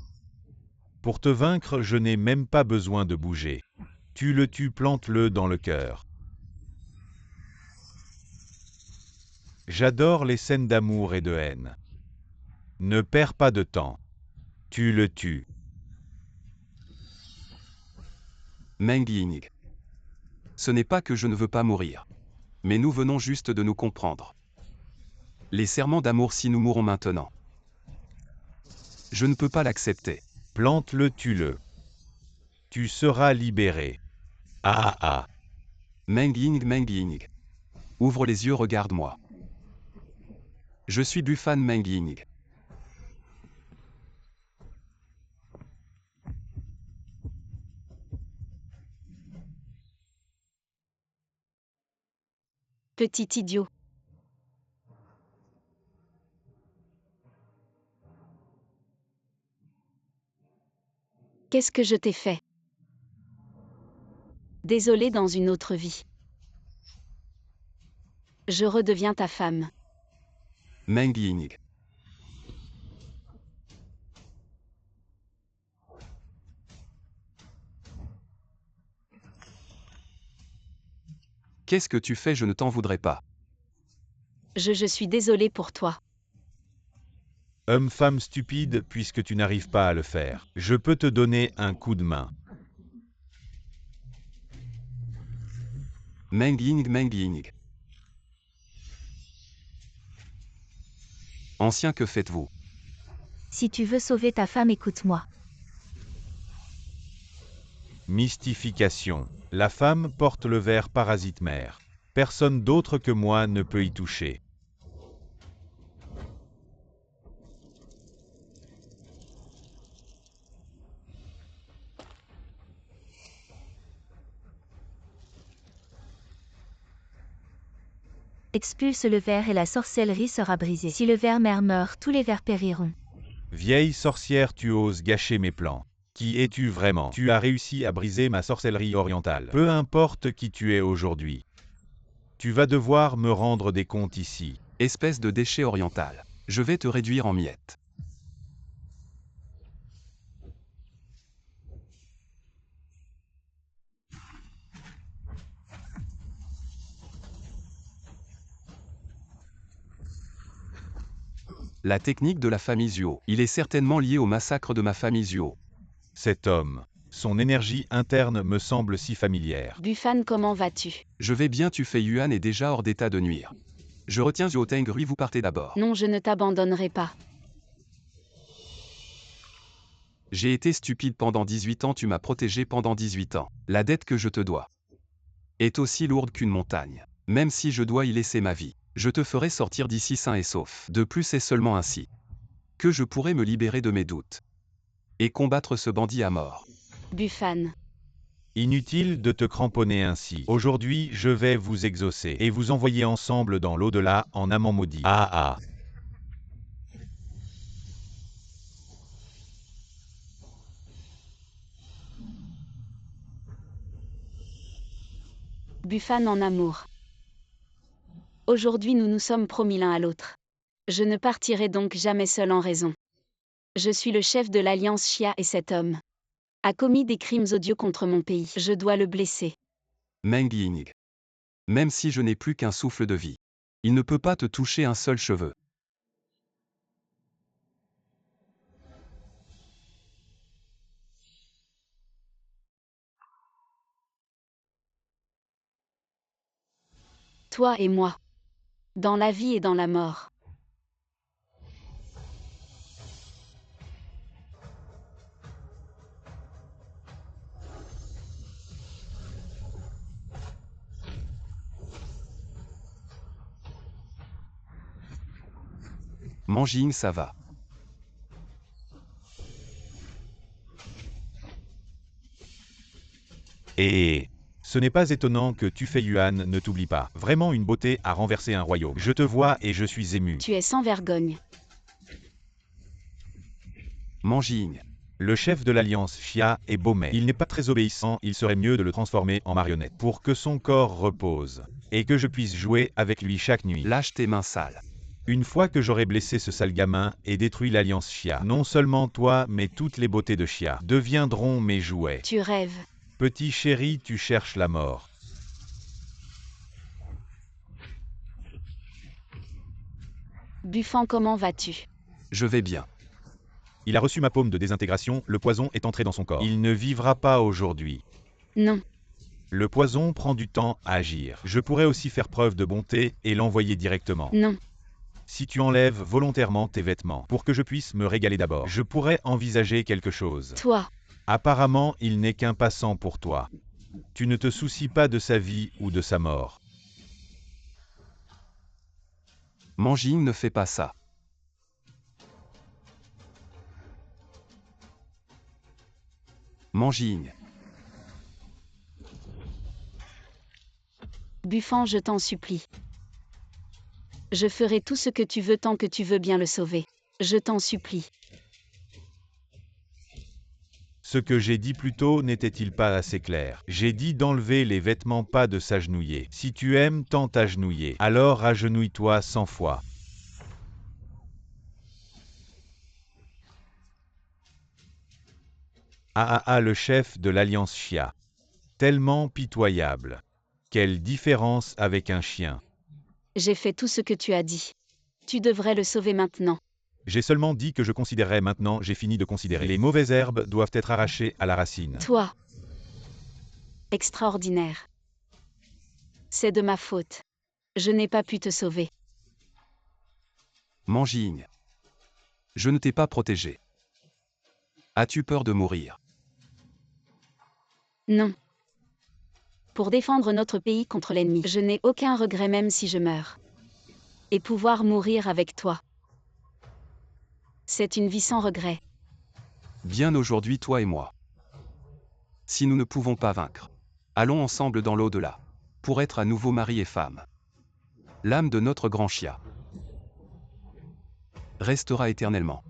Pour te vaincre, je n'ai même pas besoin de bouger. Tu le tues, plante-le dans le cœur. J'adore les scènes d'amour et de haine. Ne perds pas de temps. Tu le tues.
Meng Ying. Ce n'est pas que je ne veux pas mourir. Mais nous venons juste de nous comprendre. Les serments d'amour si nous mourons maintenant. Je ne peux pas l'accepter.
Plante-le, tue-le. Tu seras libéré. Ah ah.
Meng Ying. Ouvre les yeux, regarde-moi. Je suis Bufan Meng Ying.
Petit idiot. Qu'est-ce que je t'ai fait? Désolé, dans une autre vie. Je redeviens ta femme.
Meng Ying. Qu'est-ce que tu fais? Je ne t'en voudrais pas.
Je suis désolé pour toi.
Homme-femme stupide, puisque tu n'arrives pas à le faire. Je peux te donner un coup de main.
Meng Ying. Ancien, que faites-vous?
Si tu veux sauver ta femme, écoute-moi.
Mystification. La femme porte le ver parasite mère. Personne d'autre que moi ne peut y toucher.
Expulse le ver et la sorcellerie sera brisée. Si le ver mère meurt, tous les vers périront.
Vieille sorcière, tu oses gâcher mes plans. Qui es-tu vraiment? Tu as réussi à briser ma sorcellerie orientale. Peu importe qui tu es aujourd'hui. Tu vas devoir me rendre des comptes ici.
Espèce de déchet oriental. Je vais te réduire en miettes. La technique de la famille Zuo. Il est certainement lié au massacre de ma famille Zuo.
Cet homme, son énergie interne me semble si familière.
Bufan, comment vas-tu?
Je vais bien, tu fais Yuan est déjà hors d'état de nuire. Je retiens Zuo Tengrui, vous partez d'abord.
Non, je ne t'abandonnerai pas.
J'ai été stupide pendant 18 ans, tu m'as protégé pendant 18 ans. La dette que je te dois est aussi lourde qu'une montagne. Même si je dois y laisser ma vie, je te ferai sortir d'ici sain et sauf. De plus, c'est seulement ainsi que je pourrai me libérer de mes doutes et combattre ce bandit à mort.
Bufan.
Inutile de te cramponner ainsi. Aujourd'hui, je vais vous exaucer et vous envoyer ensemble dans l'au-delà en amant maudit. Ah ah.
Bufan en amour. Aujourd'hui nous nous sommes promis l'un à l'autre. Je ne partirai donc jamais seul en raison. Je suis le chef de l'Alliance Xia et cet homme a commis des crimes odieux contre mon pays. Je dois le blesser.
Meng Ying. Même si je n'ai plus qu'un souffle de vie, il ne peut pas te toucher un seul cheveu.
Toi et moi. Dans la vie et dans la mort.
Meng Ying, ça va.
Et ce n'est pas étonnant que Tu Fei Yuan ne t'oublie pas. Vraiment une beauté à renverser un royaume. Je te vois et je suis ému.
Tu es sans vergogne.
Manjing.
Le chef de l'Alliance Xia est beau mais il n'est pas très obéissant, il serait mieux de le transformer en marionnette pour que son corps repose et que je puisse jouer avec lui chaque nuit.
Lâche tes mains sales.
Une fois que j'aurai blessé ce sale gamin et détruit l'Alliance Xia, non seulement toi mais toutes les beautés de Xia deviendront mes jouets.
Tu rêves.
Petit chéri, tu cherches la mort.
Buffon, comment vas-tu?
Je vais bien.
Il a reçu ma paume de désintégration, le poison est entré dans son corps. Il ne vivra pas aujourd'hui.
Non.
Le poison prend du temps à agir. Je pourrais aussi faire preuve de bonté et l'envoyer directement.
Non.
Si tu enlèves volontairement tes vêtements, pour que je puisse me régaler d'abord, je pourrais envisager quelque chose.
Toi.
Apparemment, il n'est qu'un passant pour toi. Tu ne te soucies pas de sa vie ou de sa mort.
Manjing ne fait pas ça. Manjing.
Buffon, je t'en supplie. Je ferai tout ce que tu veux tant que tu veux bien le sauver. Je t'en supplie.
Ce que j'ai dit plus tôt n'était-il pas assez clair? J'ai dit d'enlever les vêtements, pas de s'agenouiller. Si tu aimes tant t'agenouiller, alors agenouille-toi 100 fois. Le chef de l'Alliance Xia. Tellement pitoyable. Quelle différence avec un chien.
J'ai fait tout ce que tu as dit. Tu devrais le sauver maintenant.
J'ai seulement dit que je considérerais maintenant, j'ai fini de considérer. Les mauvaises herbes doivent être arrachées à la racine.
Toi. Extraordinaire. C'est de ma faute. Je n'ai pas pu te sauver.
Manjing. Je ne t'ai pas protégé. As-tu peur de mourir?
Non. Pour défendre notre pays contre l'ennemi, je n'ai aucun regret même si je meurs. Et pouvoir mourir avec toi. C'est une vie sans regret.
Bien aujourd'hui toi et moi. Si nous ne pouvons pas vaincre, allons ensemble dans l'au-delà, pour être à nouveau mari et femme. L'âme de notre grand Xia restera éternellement.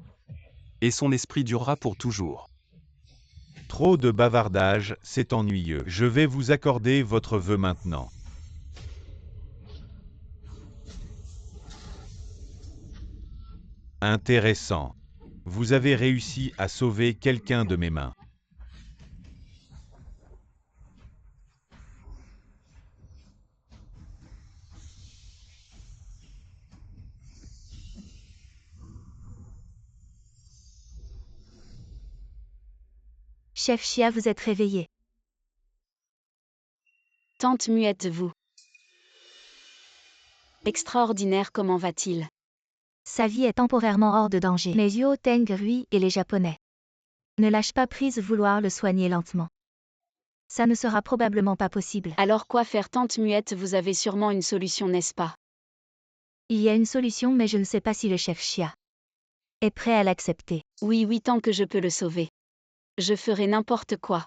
Et son esprit durera pour toujours.
Trop de bavardage, c'est ennuyeux. Je vais vous accorder votre vœu maintenant. Intéressant. Vous avez réussi à sauver quelqu'un de mes mains.
Chef Xia, vous êtes réveillé.
Tante Muette, vous. Extraordinaire, comment va-t-il?
Sa vie est temporairement hors de danger. Mais Yuo Teng, lui, et les Japonais. Ne lâche pas prise, vouloir le soigner lentement. Ça ne sera probablement pas possible.
Alors quoi faire, Tante Muette? Vous avez sûrement une solution, n'est-ce pas?
Il y a une solution, mais je ne sais pas si le chef Xia est prêt à l'accepter.
Oui, oui, tant que je peux le sauver. Je ferai n'importe quoi.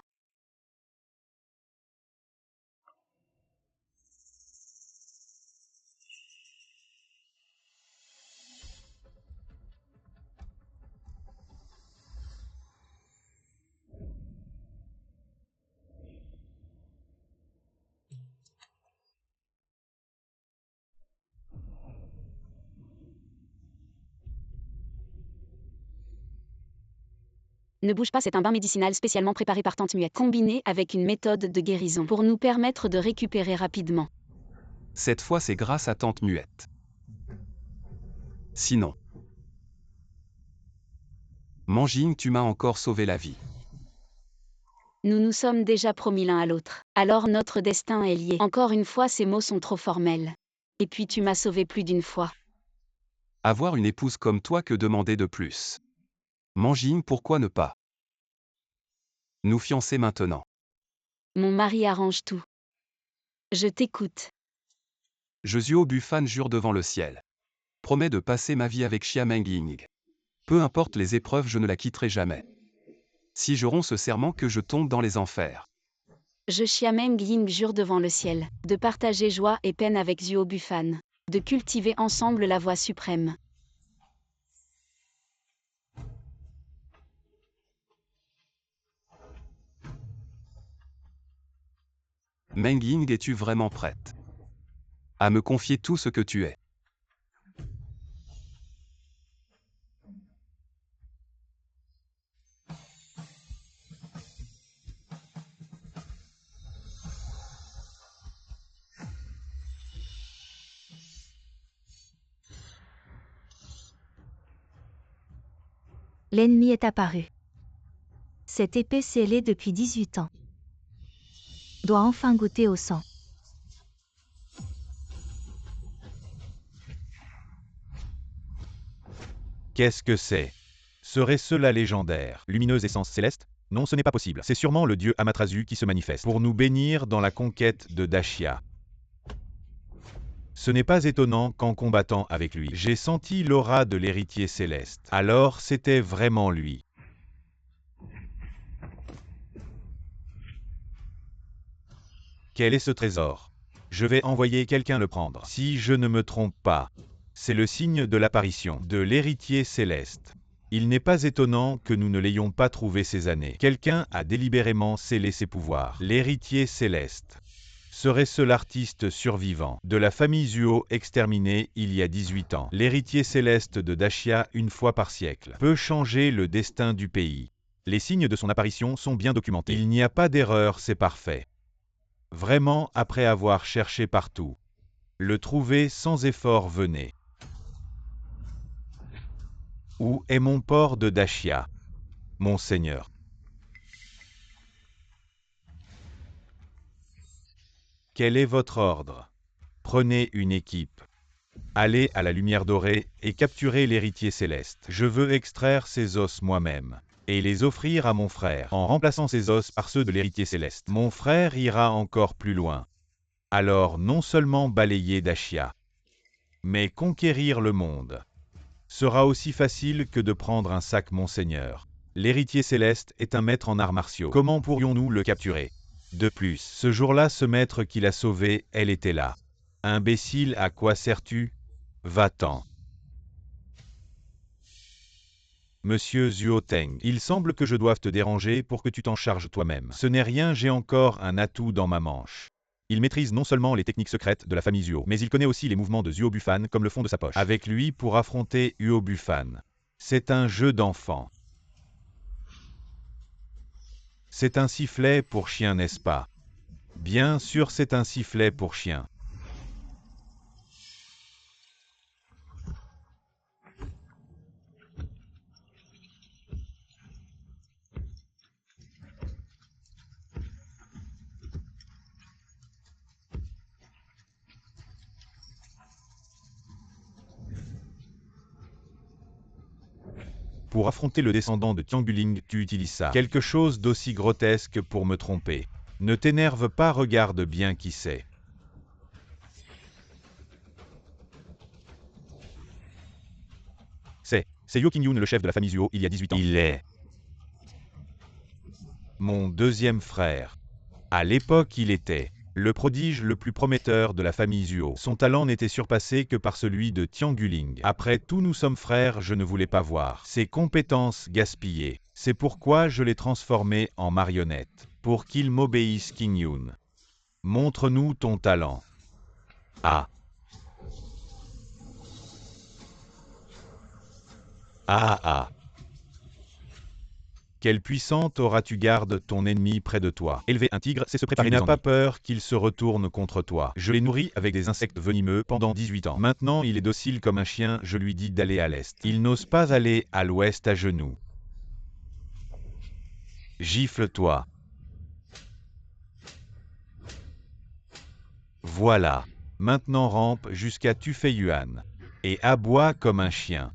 Ne bouge pas, c'est un bain médicinal spécialement préparé par Tante Muette, combiné avec une méthode de guérison pour nous permettre de récupérer rapidement.
Cette fois c'est grâce à Tante Muette. Sinon. Manjing, tu m'as encore sauvé la vie.
Nous nous sommes déjà promis l'un à l'autre. Alors notre destin est lié. Encore une fois, ces mots sont trop formels. Et puis tu m'as sauvé plus d'une fois.
Avoir une épouse comme toi, que demander de plus? Manjing, pourquoi ne pas nous fiancer maintenant?
Mon mari arrange tout. Je t'écoute.
Zuo Bufan jure devant le ciel. Promets de passer ma vie avec Xia Mengying. Peu importe les épreuves, je ne la quitterai jamais. Si je romps ce serment, que je tombe dans les enfers.
Je Xia Mengying jure devant le ciel, de partager joie et peine avec Zuo Bufan, de cultiver ensemble la voie suprême.
Meng Ying, es-tu vraiment prête à me confier tout ce que tu es?
L'ennemi est apparu. Cette épée scellée depuis 18 ans doit enfin goûter au sang.
Qu'est-ce que c'est? Serait-ce la légendaire, lumineuse essence céleste? Non, ce n'est pas possible. C'est sûrement le dieu Amaterasu qui se manifeste pour nous bénir dans la conquête de Dashia. Ce n'est pas étonnant qu'en combattant avec lui, j'ai senti l'aura de l'héritier céleste. Alors c'était vraiment lui. Quel est ce trésor? Je vais envoyer quelqu'un le prendre. Si je ne me trompe pas, c'est le signe de l'apparition de l'héritier céleste. Il n'est pas étonnant que nous ne l'ayons pas trouvé ces années. Quelqu'un a délibérément scellé ses pouvoirs. L'héritier céleste. Serait-ce l'artiste survivant de la famille Zuo exterminée il y a 18 ans? L'héritier céleste de Dashia, une fois par siècle, peut changer le destin du pays. Les signes de son apparition sont bien documentés. Il n'y a pas d'erreur, c'est parfait. Vraiment, après avoir cherché partout, le trouver sans effort venez. Où est mon port de Dashia, mon seigneur? Quel est votre ordre? Prenez une équipe. Allez à la lumière dorée et capturez l'héritier céleste. Je veux extraire ses os moi-même et les offrir à mon frère, en remplaçant ses os par ceux de l'héritier céleste. Mon frère ira encore plus loin. Alors non seulement balayer Dashia, mais conquérir le monde sera aussi facile que de prendre un sac, monseigneur. L'héritier céleste est un maître en arts martiaux. Comment pourrions-nous le capturer? De plus, ce jour-là, ce maître qui l'a sauvé, elle était là. Imbécile, à quoi sers-tu? Va-t'en. Monsieur Zuoteng, il semble que je doive te déranger pour que tu t'en charges toi-même. Ce n'est rien, j'ai encore un atout dans ma manche. Il maîtrise non seulement les techniques secrètes de la famille Zuo, mais il connaît aussi les mouvements de Zuo Bufan comme le fond de sa poche. Avec lui pour affronter Uo Bufan. C'est un jeu d'enfant. C'est un sifflet pour chien, n'est-ce pas? Bien sûr, c'est un sifflet pour chien. Pour affronter le descendant de Tianguling, tu utilises ça. Quelque chose d'aussi grotesque pour me tromper. Ne t'énerve pas, regarde bien qui c'est. C'est Yo Qingyun, le chef de la famille Zuo, il y a 18 ans. Il est mon deuxième frère. À l'époque, il était le prodige le plus prometteur de la famille Zuo. Son talent n'était surpassé que par celui de Tianguling. Après tout, nous sommes frères, je ne voulais pas voir ses compétences gaspillées. C'est pourquoi je l'ai transformé en marionnette, pour qu'il m'obéisse, Qingyun. Montre-nous ton talent. Ah. Ah ah. Quelle puissante aura tu gardes ton ennemi près de toi. Élever un tigre, c'est se préparer. Tu n'as pas peur qu'il se retourne contre toi. Je l'ai nourri avec des insectes venimeux pendant 18 ans. Maintenant, il est docile comme un chien, je lui dis d'aller à l'est. Il n'ose pas aller à l'ouest à genoux. Gifle-toi. Voilà. Maintenant rampe jusqu'à Tufeiyuan. Et aboie comme un chien.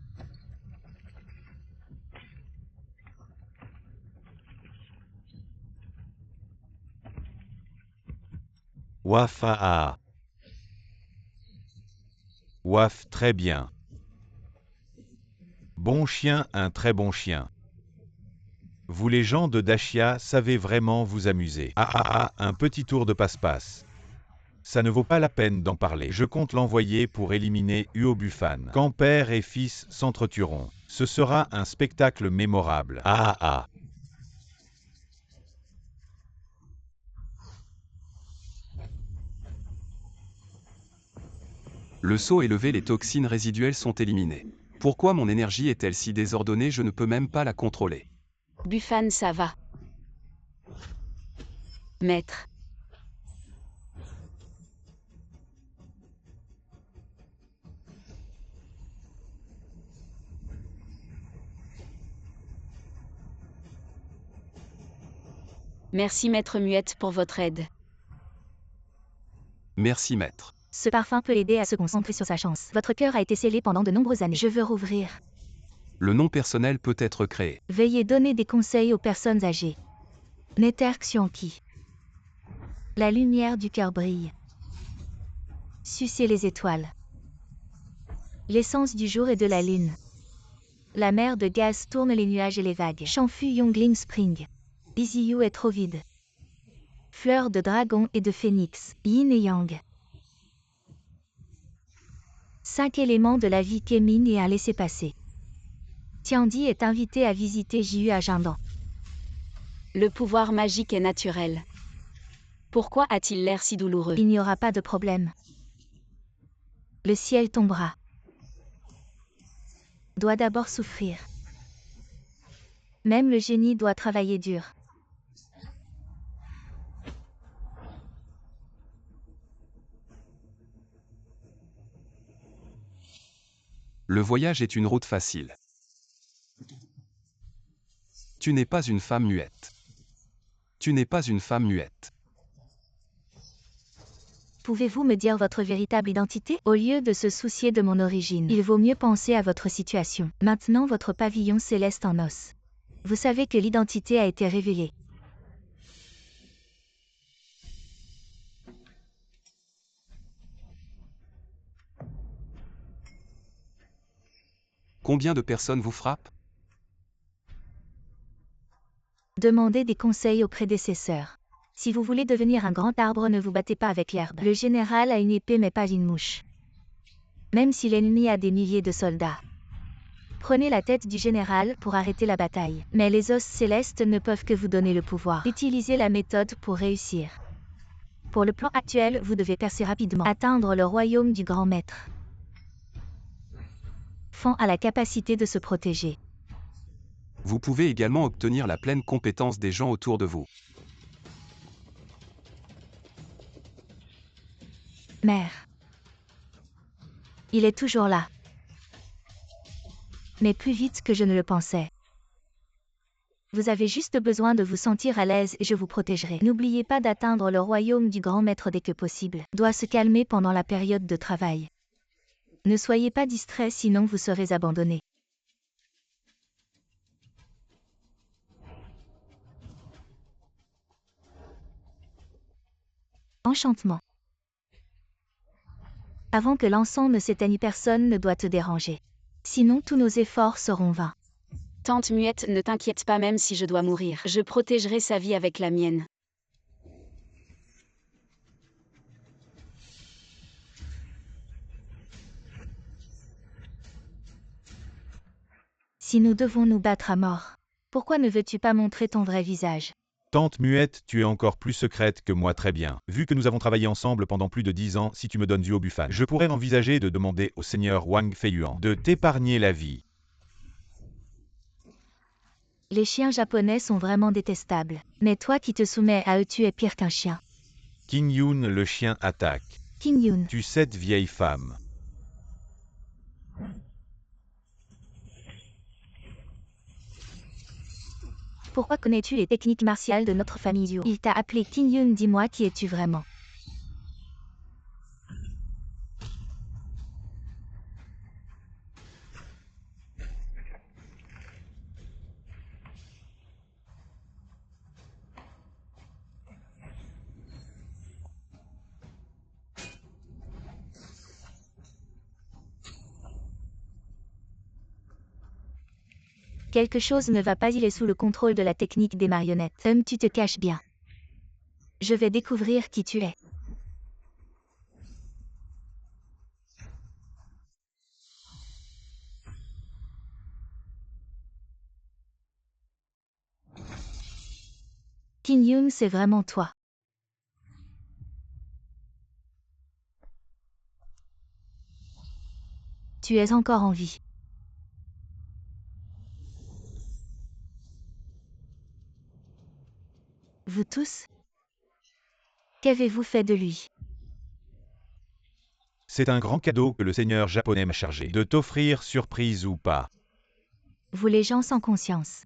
Wafa'a. Waf, très bien. Bon chien, un très bon chien. Vous les gens de Dashia savez vraiment vous amuser. Ah ah ah, un petit tour de passe-passe. Ça ne vaut pas la peine d'en parler. Je compte l'envoyer pour éliminer Uo Bufan. Quand père et fils s'entretueront, ce sera un spectacle mémorable. Ah ah.
Le seau est levé, les toxines résiduelles sont éliminées. Pourquoi mon énergie est-elle si désordonnée, je ne peux même pas la contrôler.
Bufan, ça va. Maître. Merci Maître Muette pour votre aide.
Merci maître.
Ce parfum peut l'aider à se concentrer sur sa chance. Votre cœur a été scellé pendant de nombreuses années. Je veux rouvrir.
Le nom personnel peut être créé.
Veuillez donner des conseils aux personnes âgées. Neterxianki. La lumière du cœur brille. Sucez les étoiles. L'essence du jour et de la lune. La mer de gaz tourne les nuages et les vagues. Chanfu Yongling Spring. Easy You est trop vide. Fleurs de dragon et de phénix. Yin et Yang. 5 éléments de la vie Kémine et un laissez-passer. Tiandi est invité à visiter Jiu à Jindan.
Le pouvoir magique est naturel. Pourquoi a-t-il l'air si douloureux?
Il n'y aura pas de problème. Le ciel tombera. Doit d'abord souffrir. Même le génie doit travailler dur.
Le voyage est une route facile. Tu n'es pas une femme muette. Tu n'es pas une femme muette.
Pouvez-vous me dire votre véritable identité? Au lieu de se soucier de mon origine, il vaut mieux penser à votre situation. Maintenant votre pavillon céleste en os. Vous savez que l'identité a été révélée.
Combien de personnes vous frappent?
Demandez des conseils aux prédécesseurs. Si vous voulez devenir un grand arbre, ne vous battez pas avec l'herbe. Le général a une épée mais pas une mouche. Même si l'ennemi a des milliers de soldats. Prenez la tête du général pour arrêter la bataille. Mais les os célestes ne peuvent que vous donner le pouvoir. Utilisez la méthode pour réussir. Pour le plan actuel, vous devez percer rapidement. Atteindre le royaume du grand maître. Fan a la capacité de se protéger.
Vous pouvez également obtenir la pleine compétence des gens autour de vous.
Mère. Il est toujours là. Mais plus vite que je ne le pensais. Vous avez juste besoin de vous sentir à l'aise et je vous protégerai. N'oubliez pas d'atteindre le royaume du grand maître dès que possible. Doit se calmer pendant la période de travail. Ne soyez pas distrait sinon vous serez abandonné. Enchantement. Avant que l'encens ne s'éteigne, personne ne doit te déranger. Sinon tous nos efforts seront vains.
Tante Muette, ne t'inquiète pas, même si je dois mourir. Je protégerai sa vie avec la mienne.
Si nous devons nous battre à mort, pourquoi ne veux-tu pas montrer ton vrai visage?
Tante Muette, tu es encore plus secrète que moi, très bien. Vu que nous avons travaillé ensemble pendant plus de 10 ans, si tu me donnes du Bufan, je pourrais envisager de demander au seigneur Wang Feiyuan de t'épargner la vie.
Les chiens japonais sont vraiment détestables. Mais toi qui te soumets à eux, tu es pire qu'un chien.
King Yun, le chien, attaque.
King Yun.
Tue cette vieille femme.
Pourquoi connais-tu les techniques martiales de notre famille Yu? Il t'a appelé King Yun, dis-moi qui es-tu vraiment? Quelque chose ne va pas, il est sous le contrôle de la technique des marionnettes. Tu te caches bien. Je vais découvrir qui tu es. King Yun, c'est vraiment toi. « Tu es encore en vie. Vous tous? Qu'avez-vous fait de lui?
C'est un grand cadeau que le seigneur japonais m'a chargé de t'offrir, surprise ou pas.
Vous les gens sans conscience.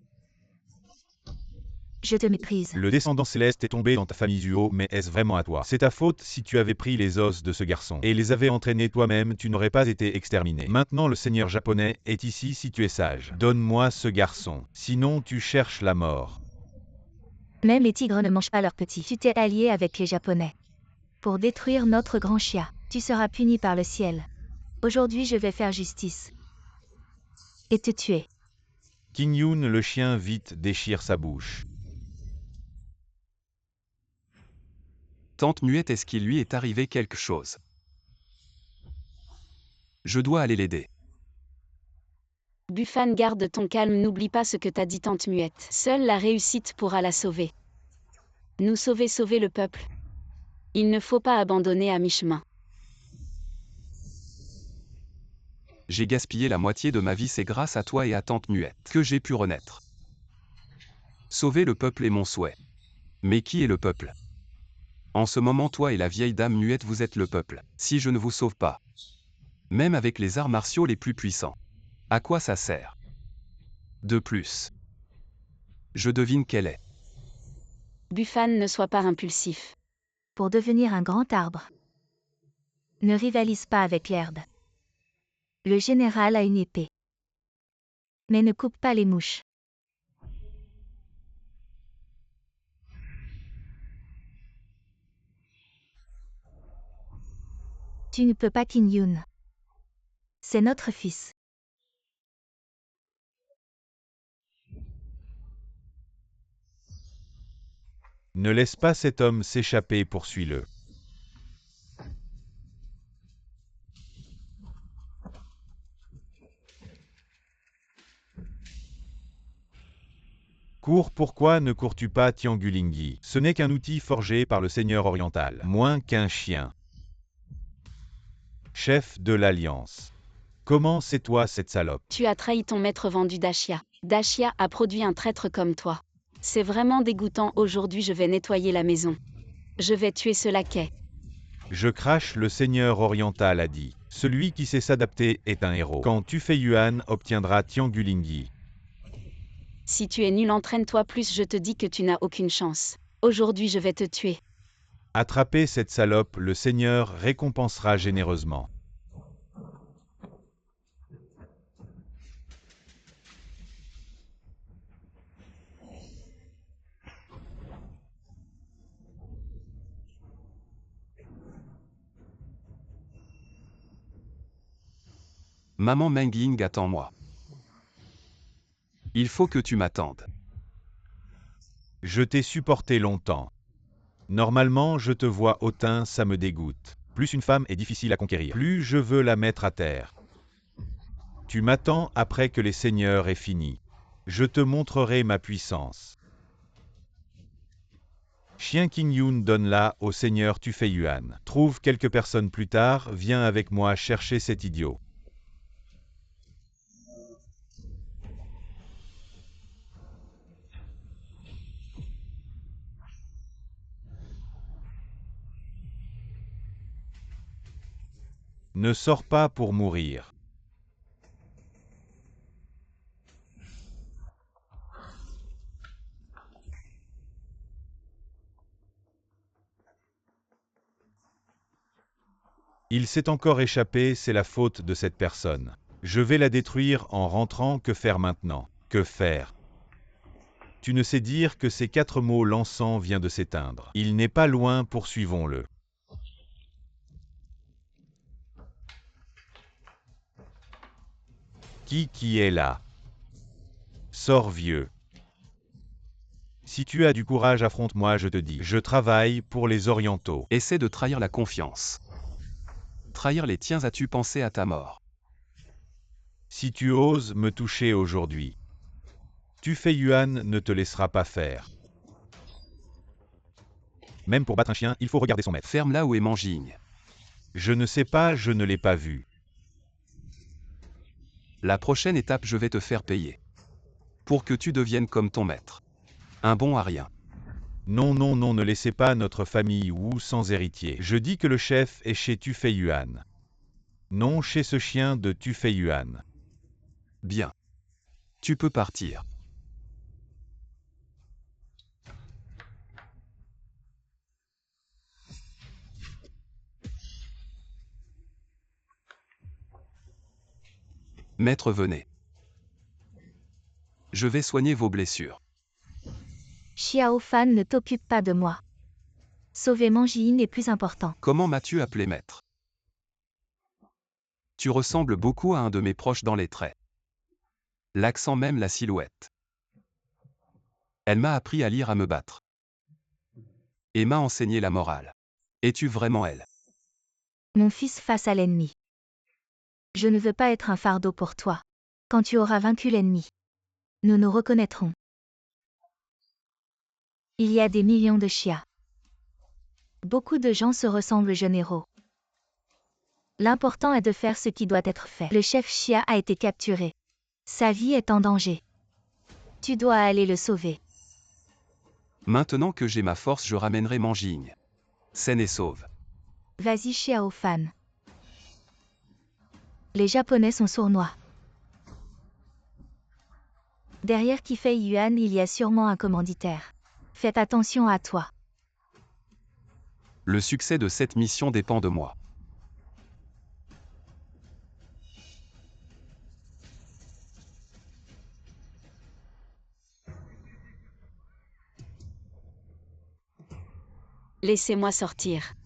Je te méprise.
Le descendant céleste est tombé dans ta famille du haut, mais est-ce vraiment à toi? C'est ta faute si tu avais pris les os de ce garçon et les avais entraînés toi-même, tu n'aurais pas été exterminé. Maintenant le seigneur japonais est ici si tu es sage. Donne-moi ce garçon, sinon tu cherches la mort.
Même les tigres ne mangent pas leurs petits. Tu t'es allié avec les Japonais. Pour détruire notre grand chien, tu seras puni par le ciel. Aujourd'hui je vais faire justice. Et te tuer.
King Yun le chien vite déchire sa bouche.
Tante Muette, est-ce qu'il lui est arrivé quelque chose? Je dois aller l'aider.
Buffan, garde ton calme, n'oublie pas ce que t'a dit Tante Muette. Seule la réussite pourra la sauver. Nous sauver le peuple. Il ne faut pas abandonner à mi-chemin.
J'ai gaspillé la moitié de ma vie, c'est grâce à toi et à Tante Muette que j'ai pu renaître. Sauver le peuple est mon souhait. Mais qui est le peuple? En ce moment, toi et la vieille dame Muette, vous êtes le peuple. Si je ne vous sauve pas, même avec les arts martiaux les plus puissants, à quoi ça sert? De plus, je devine quelle est.
Buffan, ne sois pas impulsif.
Pour devenir un grand arbre. Ne rivalise pas avec l'herbe. Le général a une épée. Mais ne coupe pas les mouches. Tu ne peux pas, King Yun. C'est notre fils.
Ne laisse pas cet homme s'échapper, poursuis-le. Cours, pourquoi ne cours-tu pas, Tiangulingi? Ce n'est qu'un outil forgé par le seigneur oriental, moins qu'un chien. Chef de l'Alliance. Comment c'est toi cette salope?
Tu as trahi ton maître vendu Dashia. Dashia a produit un traître comme toi. C'est vraiment dégoûtant. Aujourd'hui je vais nettoyer la maison. Je vais tuer ce laquais.
Je crache, le seigneur oriental a dit. Celui qui sait s'adapter est un héros. Quand tu fais Yuan obtiendra Tiangulingi.
Si tu es nul, entraîne-toi plus, je te dis que tu n'as aucune chance. Aujourd'hui je vais te tuer.
Attrapez cette salope, le seigneur récompensera généreusement.
Maman Mengling, attends-moi. Il faut que tu m'attendes.
Je t'ai supporté longtemps. Normalement, je te vois hautain, ça me dégoûte. Plus une femme est difficile à conquérir, plus je veux la mettre à terre. Tu m'attends après que les seigneurs aient fini. Je te montrerai ma puissance. Chien King Yun donne-la au seigneur Tufei Yuan. Trouve quelques personnes plus tard, viens avec moi chercher cet idiot. Ne sors pas pour mourir. Il s'est encore échappé, c'est la faute de cette personne. Je vais la détruire en rentrant, que faire maintenant? Que faire? Tu ne sais dire que ces 4 mots, l'encens vient de s'éteindre. Il n'est pas loin, poursuivons-le. Qui est là? Sors, vieux. Si tu as du courage, affronte-moi, je te dis. Je travaille pour les orientaux.
Essaie de trahir la confiance. Trahir les tiens, as-tu pensé à ta mort?
Si tu oses me toucher aujourd'hui, Tufei Yuan ne te laissera pas faire. Même pour battre un chien, il faut regarder son maître.
Ferme-la où est Mangigne.
Je ne sais pas, je ne l'ai pas vu.
La prochaine étape, je vais te faire payer. Pour que tu deviennes comme ton maître. Un bon à rien.
Non, non, non, ne laissez pas notre famille Wu sans héritier. Je dis que le chef est chez Tufei Yuan. Non, chez ce chien de Tufei Yuan.
Bien. Tu peux partir. Maître, venez. Je vais soigner vos blessures.
Xiao Fan, ne t'occupe pas de moi. Sauver Manjin est plus important.
Comment m'as-tu appelé maître? Tu ressembles beaucoup à un de mes proches dans les traits. L'accent, même la silhouette. Elle m'a appris à lire, à me battre. Et m'a enseigné la morale. Es-tu vraiment elle?
Mon fils face à l'ennemi. Je ne veux pas être un fardeau pour toi. Quand tu auras vaincu l'ennemi, nous nous reconnaîtrons. Il y a des millions de Xia. Beaucoup de gens se ressemblent généraux. L'important est de faire ce qui doit être fait. Le chef Xia a été capturé. Sa vie est en danger. Tu dois aller le sauver.
Maintenant que j'ai ma force, je ramènerai Manjin saine et sauve.
Vas-y Xiao Fan. Les Japonais sont sournois. Derrière Tufei Yuan, il y a sûrement un commanditaire. Faites attention à toi.
Le succès de cette mission dépend de moi.
Laissez-moi sortir.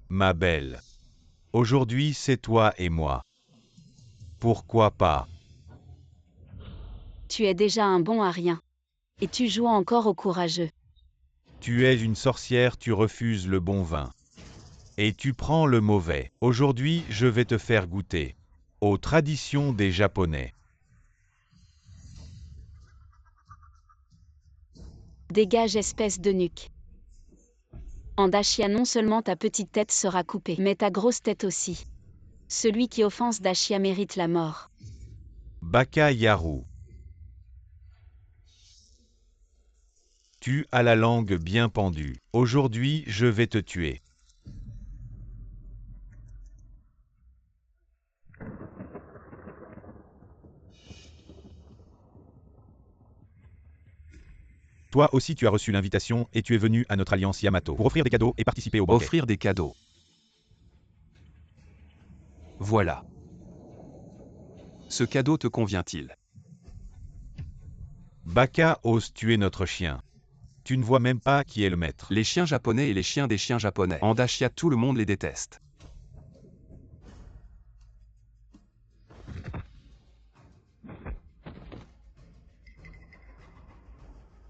Ma belle. Aujourd'hui, c'est toi et moi. Pourquoi pas?
Tu es déjà un bon à rien. Et tu joues encore au courageux.
Tu es une sorcière, tu refuses le bon vin. Et tu prends le mauvais. Aujourd'hui, je vais te faire goûter aux traditions des Japonais.
Dégage, espèce de nuque. En Dachia, non seulement ta petite tête sera coupée, mais ta grosse tête aussi. Celui qui offense Dachia mérite la mort.
Baka Yaru. Tu as la langue bien pendue. Aujourd'hui, je vais te tuer. Toi aussi tu as reçu l'invitation et tu es venu à notre alliance Yamato pour offrir des cadeaux et participer au banquet.
Offrir des cadeaux. Voilà. Ce cadeau te convient-il?
Baka ose tuer notre chien. Tu ne vois même pas qui est le maître.
Les chiens japonais et les chiens des chiens japonais. En Dachia, tout le monde les déteste.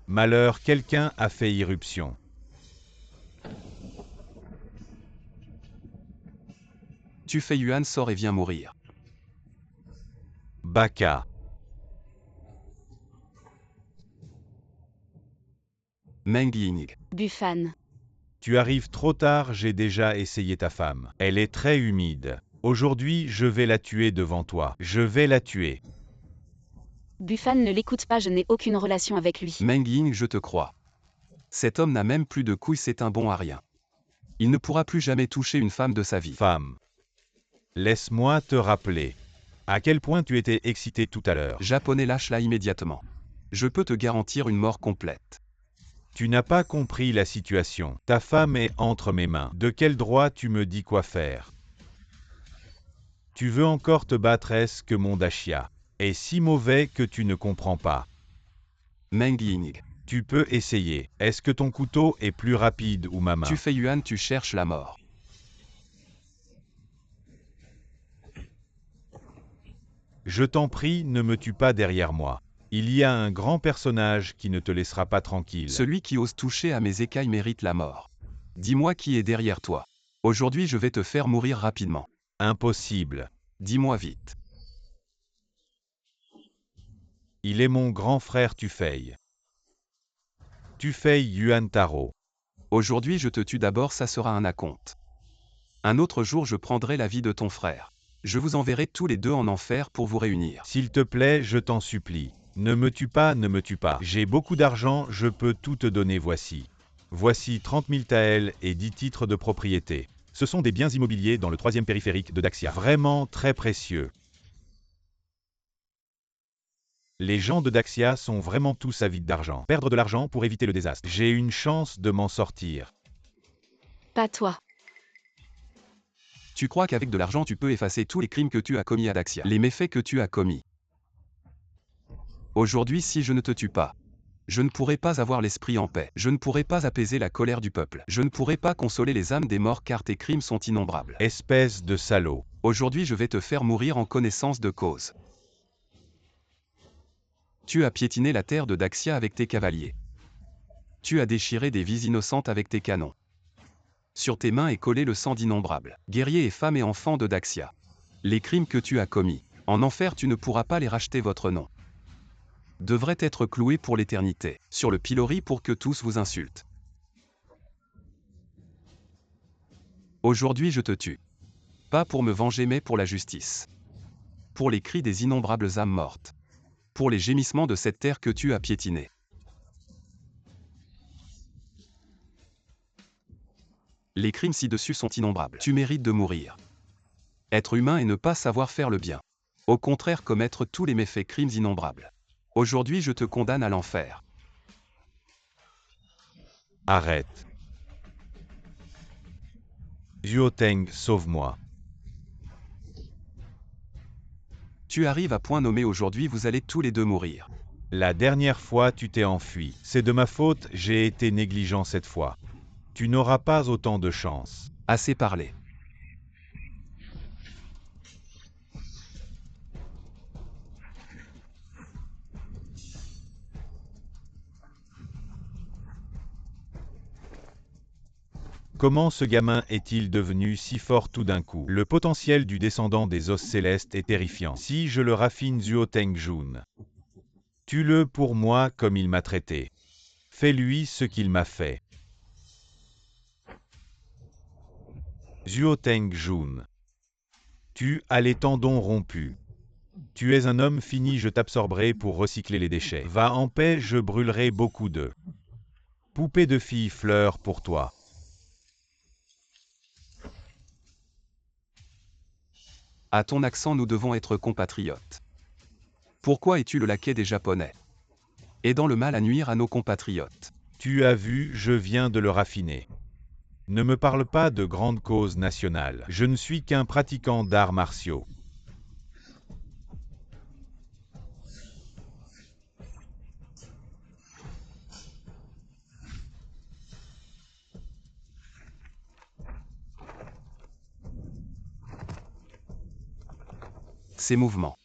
Malheur, quelqu'un a fait irruption.
Tufei Yuan sort et vient mourir.
Baka.
Meng Ying.
Bufan.
Tu arrives trop tard, j'ai déjà essayé ta femme. Elle est très humide. Aujourd'hui, je vais la tuer devant toi. Je vais la tuer.
Bufan, ne l'écoute pas, je n'ai aucune relation avec lui.
Meng Ying, je te crois. Cet homme n'a même plus de couilles, c'est un bon à rien. Il ne pourra plus jamais toucher une femme de sa vie.
Femme. Laisse-moi te rappeler. À quel point tu étais excité tout à l'heure.
Japonais, lâche-la immédiatement. Je peux te garantir une mort complète.
Tu n'as pas compris la situation. Ta femme est entre mes mains. De quel droit tu me dis quoi faire? Tu veux encore te battre? Est-ce que mon Dachia est si mauvais que tu ne comprends pas?
Meng Ying.
Tu peux essayer. Est-ce que ton couteau est plus rapide ou ma main?
Tufei Yuan, tu cherches la mort.
Je t'en prie, ne me tue pas derrière moi. Il y a un grand personnage qui ne te laissera pas tranquille.
Celui qui ose toucher à mes écailles mérite la mort. Dis-moi qui est derrière toi. Aujourd'hui, je vais te faire mourir rapidement.
Impossible.
Dis-moi vite.
Il est mon grand frère Tufei. Tufei Yuan Taro.
Aujourd'hui, je te tue d'abord, ça sera un acompte. Un autre jour je prendrai la vie de ton frère. Je vous enverrai tous les deux en enfer pour vous réunir.
S'il te plaît, je t'en supplie. Ne me tue pas, ne me tue pas. J'ai beaucoup d'argent, je peux tout te donner, voici. Voici 30 000 taels et 10 titres de propriété. Ce sont des biens immobiliers dans le 3e périphérique de Daxia. Vraiment très précieux. Les gens de Daxia sont vraiment tous avides d'argent. Perdre de l'argent pour éviter le désastre. J'ai une chance de m'en sortir.
Pas toi.
Tu crois qu'avec de l'argent tu peux effacer tous les crimes que tu as commis à Daxia, les méfaits que tu as commis. Aujourd'hui, si je ne te tue pas, je ne pourrai pas avoir l'esprit en paix. Je ne pourrai pas apaiser la colère du peuple. Je ne pourrai pas consoler les âmes des morts car tes crimes sont innombrables.
Espèce de salaud.
Aujourd'hui, je vais te faire mourir en connaissance de cause. Tu as piétiné la terre de Daxia avec tes cavaliers. Tu as déchiré des vies innocentes avec tes canons. Sur tes mains est collé le sang d'innombrables guerriers et femmes et enfants de Daxia. Les crimes que tu as commis, en enfer tu ne pourras pas les racheter, votre nom devrait être cloué pour l'éternité, sur le pilori pour que tous vous insultent. Aujourd'hui je te tue. Pas pour me venger mais pour la justice. Pour les cris des innombrables âmes mortes. Pour les gémissements de cette terre que tu as piétinée. Les crimes ci-dessus sont innombrables. Tu mérites de mourir. Être humain et ne pas savoir faire le bien. Au contraire commettre tous les méfaits, crimes innombrables. Aujourd'hui je te condamne à l'enfer.
Arrête. Zuoteng, sauve-moi.
Tu arrives à point nommé, aujourd'hui vous allez tous les deux mourir.
La dernière fois tu t'es enfui. C'est de ma faute, j'ai été négligent cette fois. Tu n'auras pas autant de chance.
Assez parlé.
Comment ce gamin est-il devenu si fort tout d'un coup? Le potentiel du descendant des os célestes est terrifiant. Si je le raffine, Zuoteng Jun. Tue-le pour moi comme il m'a traité. Fais-lui ce qu'il m'a fait. Zuoteng Jun. Tu as les tendons rompus. Tu es un homme fini, je t'absorberai pour recycler les déchets. Va en paix, je brûlerai beaucoup de poupées de filles fleurs pour toi.
À ton accent nous devons être compatriotes. Pourquoi es-tu le laquais des Japonais? Aidant le mal à nuire à nos compatriotes.
Tu as vu, je viens de le raffiner. Ne me parle pas de grande cause nationale. Je ne suis qu'un pratiquant d'arts martiaux.
Ces mouvements.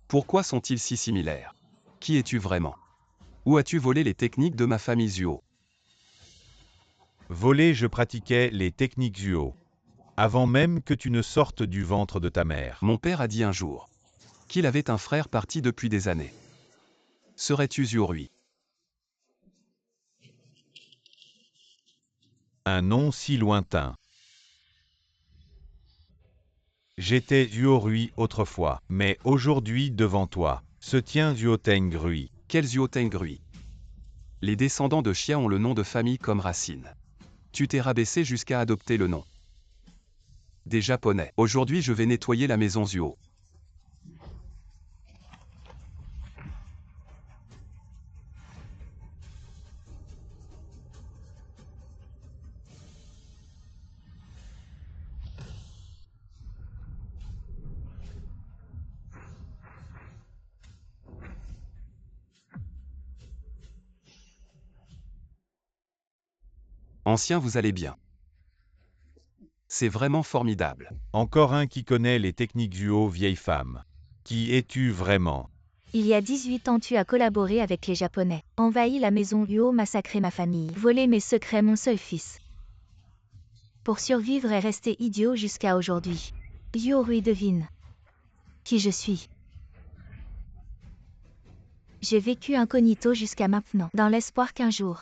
Pourquoi sont-ils si similaires? Qui es-tu vraiment? Où as-tu volé les techniques de ma famille Zuo?
Voler, je pratiquais les techniques Zuo. Avant même que tu ne sortes du ventre de ta mère.
Mon père a dit un jour qu'il avait un frère parti depuis des années. Serais-tu Zuorui?
Un nom si lointain. J'étais Zuorui autrefois, mais aujourd'hui devant toi, se tient Zuoteng Rui.
Quel Zuoteng Rui? Les descendants de Xia ont le nom de famille comme racine. Tu t'es rabaissé jusqu'à adopter le nom des Japonais. Aujourd'hui je vais nettoyer la maison Zuo. Ancien, vous allez bien. C'est vraiment formidable.
Encore un qui connaît les techniques Zuo, vieille femme. Qui es-tu vraiment?
Il y a 18 ans, tu as collaboré avec les Japonais, envahi la maison Uo, massacré ma famille, volé mes secrets, mon seul fils. Pour survivre et rester idiot jusqu'à aujourd'hui. Zuorui, devine qui je suis. J'ai vécu incognito jusqu'à maintenant, dans l'espoir qu'un jour,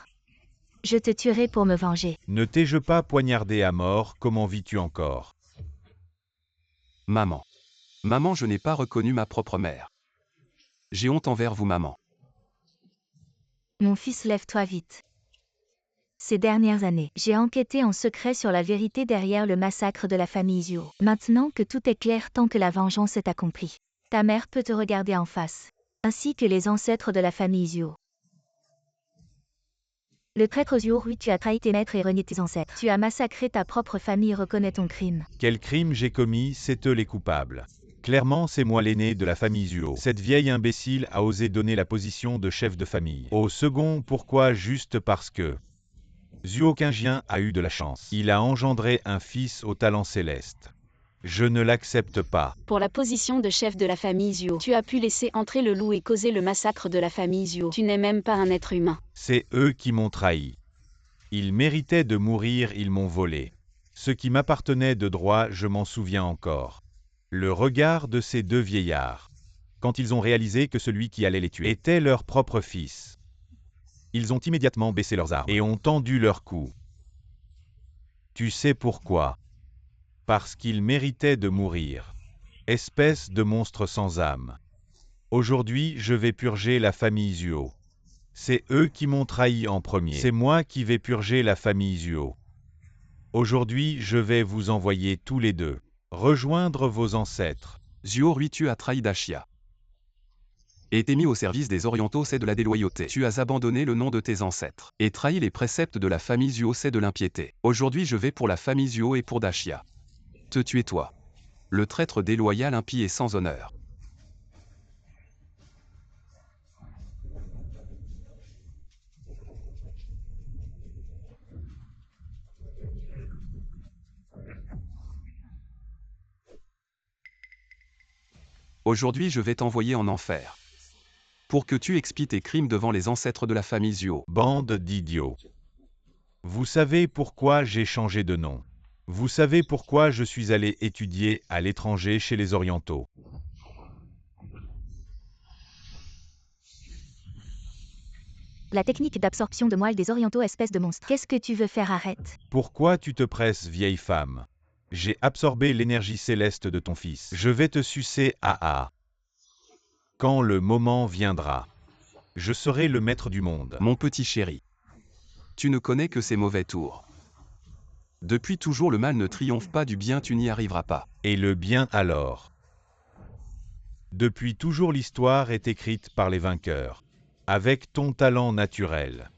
Je te tuerai pour me venger.
Ne t'ai-je pas poignardé à mort, comment vis-tu encore?
Maman. Maman, je n'ai pas reconnu ma propre mère. J'ai honte envers vous, maman.
Mon fils, lève-toi vite. Ces dernières années, j'ai enquêté en secret sur la vérité derrière le massacre de la famille Zhuo. Maintenant que tout est clair tant que la vengeance est accomplie, ta mère peut te regarder en face, ainsi que les ancêtres de la famille Zhuo. Le traître Zhuo, oui, tu as trahi tes maîtres et renié tes ancêtres. Tu as massacré ta propre famille, reconnais ton crime.
Quel crime j'ai commis, c'est eux les coupables. Clairement, c'est moi l'aîné de la famille Zhuo. Cette vieille imbécile a osé donner la position de chef de famille. Au second, pourquoi? Juste parce que Zhuo Qingjian a eu de la chance. Il a engendré un fils au talent céleste. Je ne l'accepte pas.
Pour la position de chef de la famille Zhuo, tu as pu laisser entrer le loup et causer le massacre de la famille Zhuo. Tu n'es même pas un être humain.
C'est eux qui m'ont trahi. Ils méritaient de mourir, ils m'ont volé. Ce qui m'appartenait de droit, je m'en souviens encore. Le regard de ces deux vieillards, quand ils ont réalisé que celui qui allait les tuer était leur propre fils. Ils ont immédiatement baissé leurs armes et ont tendu leur cou. Tu sais pourquoi? Parce qu'ils méritaient de mourir. Espèce de monstre sans âme. Aujourd'hui, je vais purger la famille Zhuo. C'est eux qui m'ont trahi en premier. C'est moi qui vais purger la famille Zhuo. Aujourd'hui, je vais vous envoyer tous les deux rejoindre vos ancêtres.
Zhuo Rui, tu as trahi Dashia. Et t'es mis au service des Orientaux, c'est de la déloyauté. Tu as abandonné le nom de tes ancêtres. Et trahi les préceptes de la famille Zhuo, c'est de l'impiété. Aujourd'hui, je vais pour la famille Zhuo et pour Dashia. Te tuer toi. Le traître déloyal, impie et sans honneur. Aujourd'hui, je vais t'envoyer en enfer. Pour que tu expies tes crimes devant les ancêtres de la famille Zhuo.
Bande d'idiots. Vous savez pourquoi j'ai changé de nom. Vous savez pourquoi je suis allé étudier à l'étranger chez les Orientaux.
La technique d'absorption de moelle des Orientaux, espèce de monstre. Qu'est-ce que tu veux faire? Arrête.
Pourquoi tu te presses, vieille femme? J'ai absorbé l'énergie céleste de ton fils. Je vais te sucer à. Quand le moment viendra, je serai le maître du monde.
Mon petit chéri. Tu ne connais que ces mauvais tours. Depuis toujours le mal ne triomphe pas du bien, tu n'y arriveras pas.
Et le bien alors? Depuis toujours l'histoire est écrite par les vainqueurs. Avec ton talent naturel.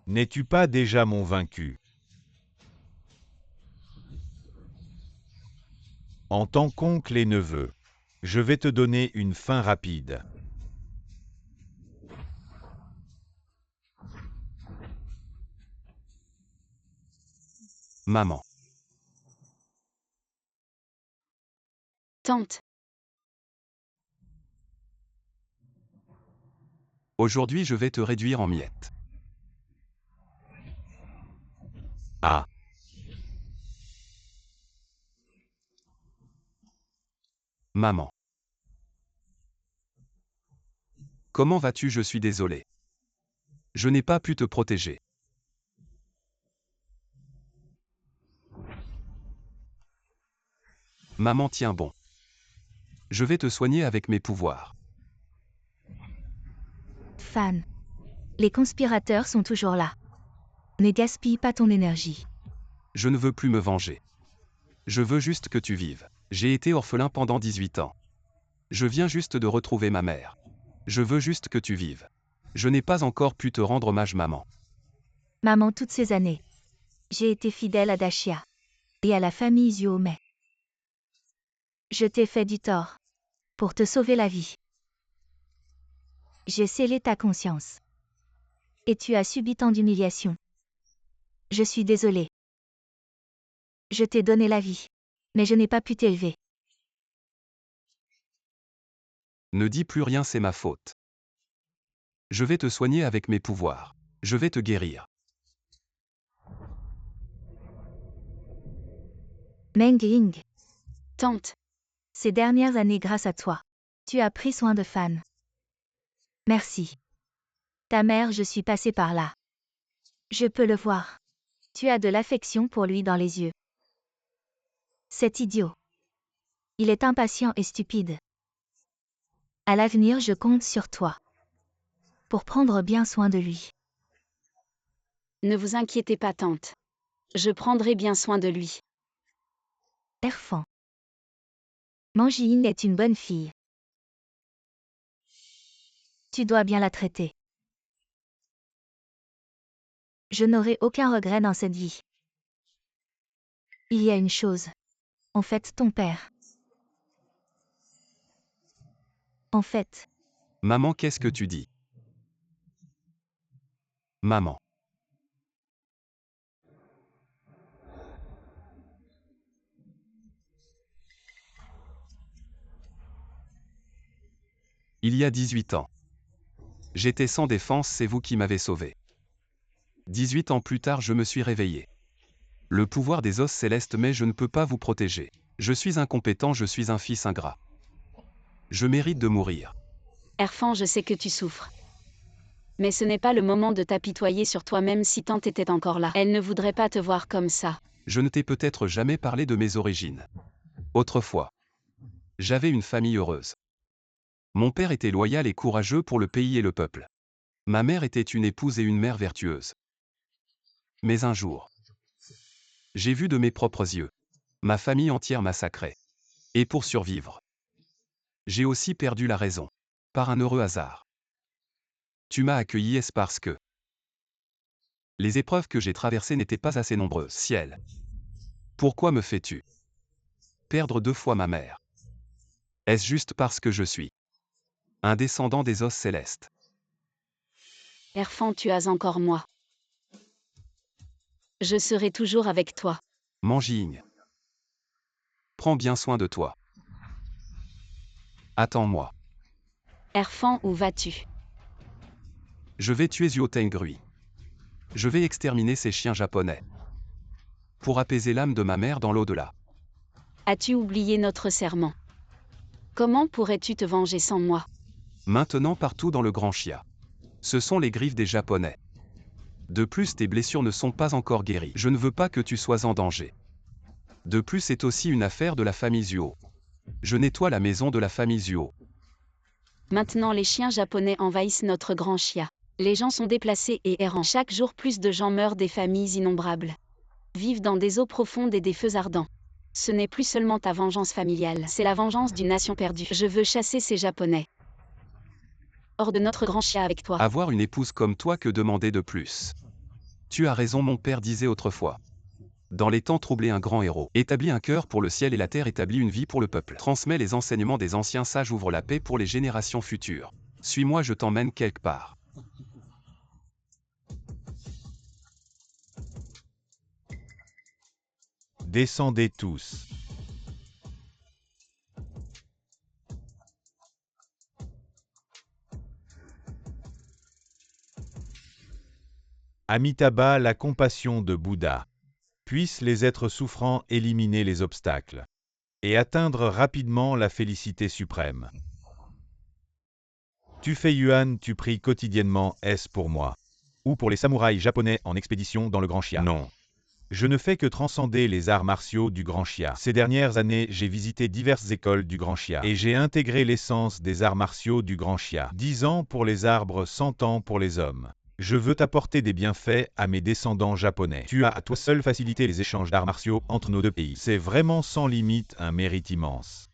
N'es-tu pas déjà mon vaincu? En tant qu'oncle et neveu, je vais te donner une fin rapide.
Maman.
Tante.
Aujourd'hui, je vais te réduire en miettes.
Ah.
Maman. Comment vas-tu? Je suis désolé. Je n'ai pas pu te protéger. Maman, tiens bon. Je vais te soigner avec mes pouvoirs.
Fan. Les conspirateurs sont toujours là. Ne gaspille pas ton énergie.
Je ne veux plus me venger. Je veux juste que tu vives. J'ai été orphelin pendant 18 ans. Je viens juste de retrouver ma mère. Je veux juste que tu vives. Je n'ai pas encore pu te rendre hommage, maman.
Maman, toutes ces années, j'ai été fidèle à Dashia et à la famille Zhuo, mais je t'ai fait du tort pour te sauver la vie. J'ai scellé ta conscience et tu as subi tant d'humiliations. Je suis désolée. Je t'ai donné la vie, mais je n'ai pas pu t'élever.
Ne dis plus rien, c'est ma faute. Je vais te soigner avec mes pouvoirs. Je vais te guérir.
Meng Ying,
Tante.
ces dernières années, grâce à toi, tu as pris soin de Fan. Merci. Ta mère, je suis passée par là. Je peux le voir. Tu as de l'affection pour lui dans les yeux. C'est idiot. Il est impatient et stupide. À l'avenir, je compte sur toi. Pour prendre bien soin de lui.
Ne vous inquiétez pas, tante. Je prendrai bien soin de lui.
Erfan. Manjin est une bonne fille. Tu dois bien la traiter. Je n'aurai aucun regret dans cette vie. Il y a une chose. En fait, ton père. En fait,
Maman, qu'est-ce que tu dis? Maman. Il y a 18 ans. J'étais sans défense, c'est vous qui m'avez sauvé. 18 ans plus tard, je me suis réveillé. Le pouvoir des os célestes, mais je ne peux pas vous protéger. Je suis incompétent, je suis un fils ingrat. Je mérite de mourir.
Erfan, je sais que tu souffres. Mais ce n'est pas le moment de t'apitoyer sur toi-même. Si tante était encore là, elle ne voudrait pas te voir comme ça.
Je ne t'ai peut-être jamais parlé de mes origines. Autrefois, j'avais une famille heureuse. Mon père était loyal et courageux pour le pays et le peuple. Ma mère était une épouse et une mère vertueuse. Mais un jour, j'ai vu de mes propres yeux ma famille entière massacrée. Et pour survivre, j'ai aussi perdu la raison, par un heureux hasard. Tu m'as accueilli, est-ce parce que les épreuves que j'ai traversées n'étaient pas assez nombreuses? Ciel, pourquoi me fais-tu perdre 2 fois ma mère? Est-ce juste parce que je suis un descendant des os célestes?
Erfan, tu as encore moi. Je serai toujours avec toi.
Manjin, prends bien soin de toi. Attends-moi.
Erfan, où vas-tu?
Je vais tuer Zuo Tengrui. Je vais exterminer ces chiens japonais. Pour apaiser l'âme de ma mère dans l'au-delà.
As-tu oublié notre serment? Comment pourrais-tu te venger sans moi?
Maintenant partout dans le Grand Chia. Ce sont les griffes des Japonais. De plus, tes blessures ne sont pas encore guéries. Je ne veux pas que tu sois en danger. De plus, c'est aussi une affaire de la famille Zuo. Je nettoie la maison de la famille Zuo.
Maintenant les chiens japonais envahissent notre grand chia. Les gens sont déplacés et errants. Chaque jour plus de gens meurent, des familles innombrables vivent dans des eaux profondes et des feux ardents. Ce n'est plus seulement ta vengeance familiale, c'est la vengeance d'une nation perdue. Je veux chasser ces Japonais hors de notre grand chia avec toi.
Avoir une épouse comme toi, que demander de plus? Tu as raison, mon père disait autrefois. Dans les temps troublés, un grand héros établit un cœur pour le ciel et la terre, établit une vie pour le peuple, transmet les enseignements des anciens sages, ouvre la paix pour les générations futures. Suis-moi, je t'emmène quelque part.
Descendez tous. Amitabha, la compassion de Bouddha. Puissent les êtres souffrants éliminer les obstacles et atteindre rapidement la félicité suprême. Tu fais Yuan, tu pries quotidiennement, est-ce pour moi? Ou pour les samouraïs japonais en expédition dans le Grand Chia? Non. Je ne fais que transcender les arts martiaux du Grand Chia. Ces dernières années, j'ai visité diverses écoles du Grand Chia et j'ai intégré l'essence des arts martiaux du Grand Chia. 10 ans pour les arbres, 100 ans pour les hommes. Je veux t'apporter des bienfaits à mes descendants japonais. Tu as à toi seul facilité les échanges d'arts martiaux entre nos deux pays. C'est vraiment sans limite un mérite immense.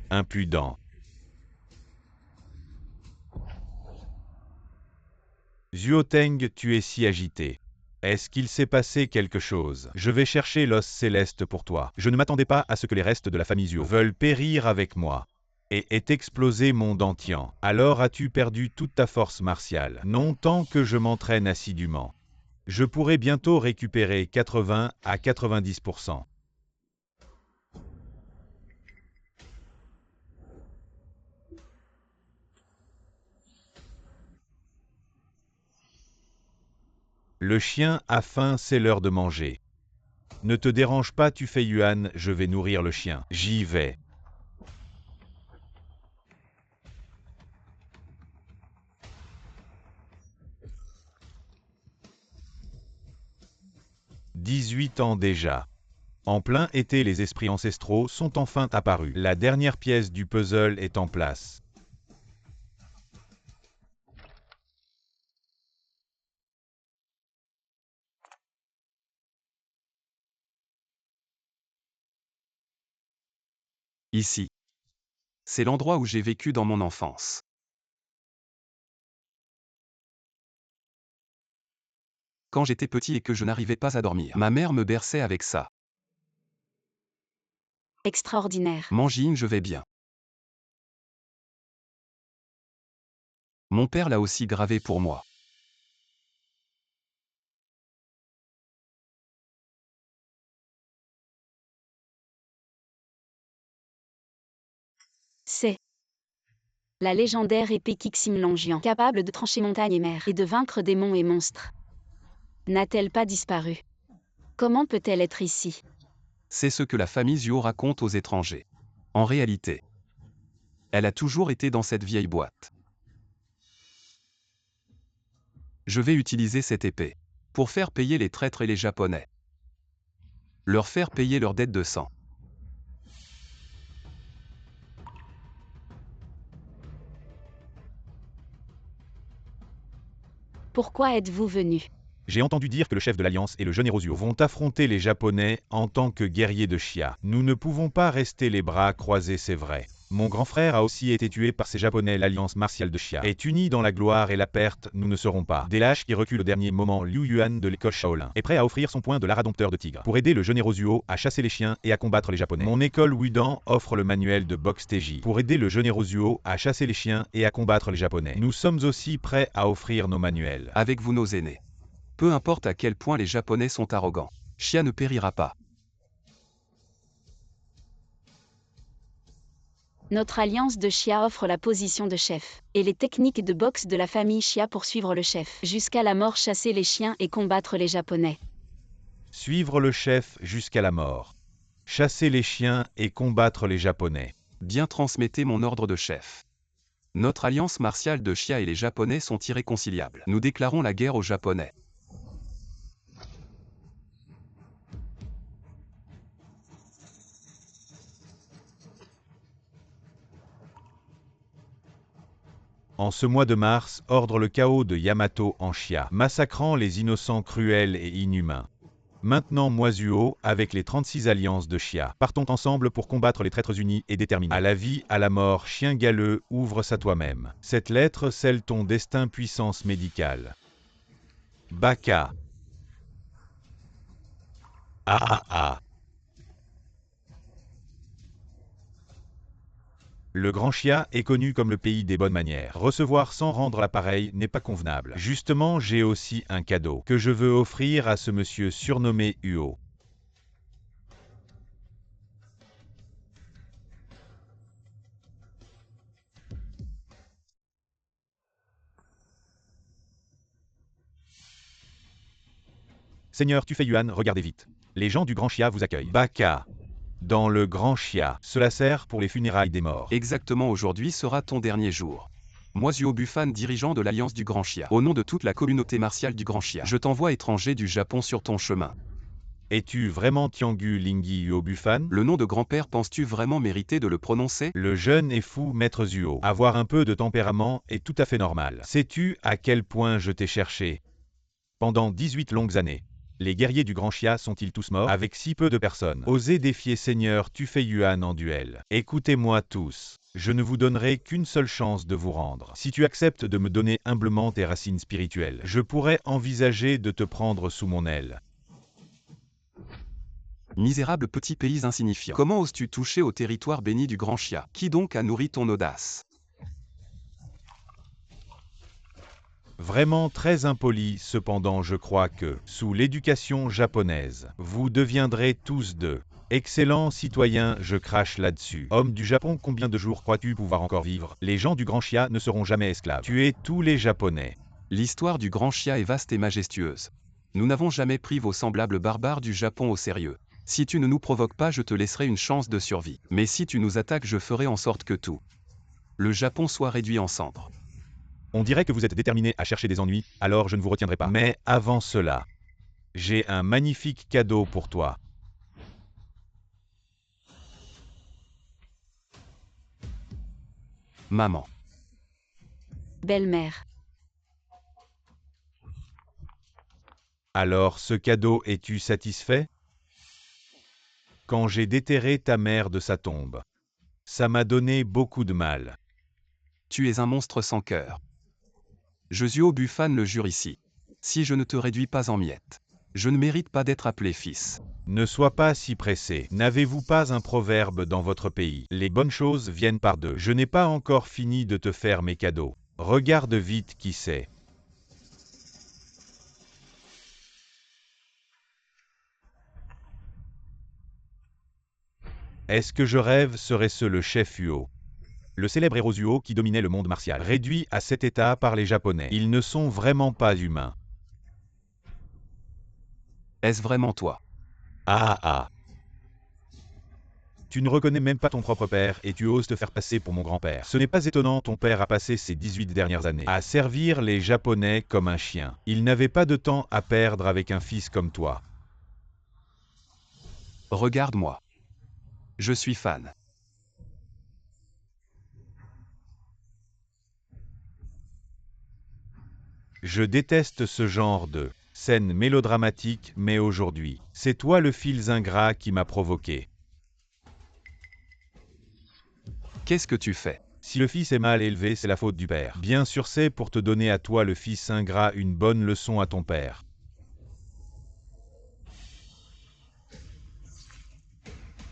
Impudent. Zuoteng, tu es si agité. Est-ce qu'il s'est passé quelque chose? Je vais chercher l'os céleste pour toi. Je ne m'attendais pas à ce que les restes de la famille Zuo veulent périr avec moi. Et est explosé mon Dantian. Alors as-tu perdu toute ta force martiale? Non, tant que je m'entraîne assidûment. Je pourrai bientôt récupérer 80 à 90%. Le chien a faim, c'est l'heure de manger. Ne te dérange pas, tu fais Yuan, je vais nourrir le chien. J'y vais. 18 ans déjà. En plein été, les esprits ancestraux sont enfin apparus. La dernière pièce du puzzle est en place.
Ici. C'est l'endroit où j'ai vécu dans mon enfance. Quand j'étais petit et que je n'arrivais pas à dormir, ma mère me berçait avec ça.
Extraordinaire.
Mangine, je vais bien. Mon père l'a aussi gravé pour moi.
C'est la légendaire épée Kixim-Langian, capable de trancher montagnes et mers, et de vaincre démons et monstres. N'a-t-elle pas disparu? Comment peut-elle être ici?
C'est ce que la famille Zuo raconte aux étrangers. En réalité, elle a toujours été dans cette vieille boîte. Je vais utiliser cette épée pour faire payer les traîtres et les Japonais. Leur faire payer leurs dettes de sang.
Pourquoi êtes-vous venu?
J'ai entendu dire que le chef de l'Alliance et le jeune Hirozuo vont affronter les Japonais en tant que guerriers de Xia. Nous ne pouvons pas rester les bras croisés, c'est vrai. Mon grand frère a aussi été tué par ces Japonais. L'Alliance martiale de Xia est unie dans la gloire et la perte. Nous ne serons pas des lâches qui reculent au dernier moment. Liu Yuan de l'école Shaolin est prêt à offrir son point de l'aradompteur de tigre pour aider le jeune Hirozuo à chasser les chiens et à combattre les Japonais. Mon école Wudan offre le manuel de boxe Teji pour aider le jeune Hirozuo à chasser les chiens et à combattre les Japonais. Nous sommes aussi prêts à offrir nos manuels.
Avec vous nos aînés. Peu importe à quel point les Japonais sont arrogants, Xia ne périra pas.
Notre alliance de Xia offre la position de chef, et les techniques de boxe de la famille Xia pour suivre le chef, jusqu'à la mort, chasser les chiens et combattre les Japonais.
Suivre le chef jusqu'à la mort. Chasser les chiens et combattre les Japonais.
Bien transmettez mon ordre de chef. Notre alliance martiale de Xia et les Japonais sont irréconciliables. Nous déclarons la guerre aux Japonais.
En ce mois de mars, ordre le chaos de Yamato en Xia, massacrant les innocents cruels et inhumains. Maintenant Moisuo, avec les 36 alliances de Xia, partons ensemble pour combattre les traîtres unis et déterminés. À la vie, à la mort, chien galeux, ouvre-ça toi-même. Cette lettre scelle ton destin, puissance médicale. Baka. Ah. Le Grand Xia est connu comme le pays des bonnes manières. Recevoir sans rendre l'appareil n'est pas convenable. Justement, j'ai aussi un cadeau que je veux offrir à ce monsieur surnommé Huo. Seigneur Tufei Yuan, regardez vite. Les gens du Grand Xia vous accueillent. Baka. Dans le Grand Xia, cela sert pour les funérailles des morts.
Exactement, aujourd'hui sera ton dernier jour. Moi Zuo Bufan, dirigeant de l'Alliance du Grand Xia, au nom de toute la communauté martiale du Grand Xia, je t'envoie étranger du Japon sur ton chemin.
Es-tu vraiment Tiangu Lingyi Huo Bufan?
Le nom de grand-père, penses-tu vraiment mériter de le prononcer?
Le jeune et fou maître Zuo. Avoir un peu de tempérament est tout à fait normal. Sais-tu à quel point je t'ai cherché? Pendant 18 longues années. Les guerriers du Grand Xia sont-ils tous morts avec si peu de personnes? Osez défier Seigneur Tufei Yuan en duel. Écoutez-moi tous. Je ne vous donnerai qu'une seule chance de vous rendre. Si tu acceptes de me donner humblement tes racines spirituelles, je pourrais envisager de te prendre sous mon aile.
Misérable petit pays insignifiant. Comment oses-tu toucher au territoire béni du Grand Xia? Qui donc a nourri ton audace?
Vraiment très impoli, cependant je crois que, sous l'éducation japonaise, vous deviendrez tous excellents citoyens, je crache là-dessus. Homme du Japon, combien de jours crois-tu pouvoir encore vivre? Les gens du Grand Xia ne seront jamais esclaves. Tuez tous les Japonais.
L'histoire du Grand Xia est vaste et majestueuse. Nous n'avons jamais pris vos semblables barbares du Japon au sérieux. Si tu ne nous provoques pas, je te laisserai une chance de survie. Mais si tu nous attaques, je ferai en sorte que tout le Japon soit réduit en cendres.
On dirait que vous êtes déterminé à chercher des ennuis, alors je ne vous retiendrai pas. Mais avant cela, J'ai un magnifique cadeau pour toi.
Maman.
Belle-mère.
Alors ce cadeau es-tu satisfait? Quand j'ai déterré ta mère de sa tombe, ça m'a donné beaucoup de mal.
Tu es un monstre sans cœur. Josuo Buffane le jure ici. Si je ne te réduis pas en miettes, je ne mérite pas d'être appelé fils.
Ne sois pas si pressé. N'avez-vous pas un proverbe dans votre pays? Les bonnes choses viennent par deux. Je n'ai pas encore fini de te faire mes cadeaux. Regarde vite qui c'est. Est-ce que je rêve? Serait-ce le chef Uo? Le célèbre héros Uo qui dominait le monde martial, réduit à cet état par les Japonais. Ils ne sont vraiment pas humains.
Est-ce vraiment toi?
Ah ah. Tu ne reconnais même pas ton propre père et tu oses te faire passer pour mon grand-père. Ce n'est pas étonnant, ton père a passé ses 18 dernières années à servir les Japonais comme un chien. Il n'avait pas de temps à perdre avec un fils comme toi.
Regarde-moi. Je suis fan.
Je déteste ce genre de scène mélodramatique, mais aujourd'hui, c'est toi le fils ingrat qui m'a provoqué.
Qu'est-ce que tu fais?
Si le fils est mal élevé, c'est la faute du père. Bien sûr, c'est pour te donner à toi le fils ingrat une bonne leçon à ton père.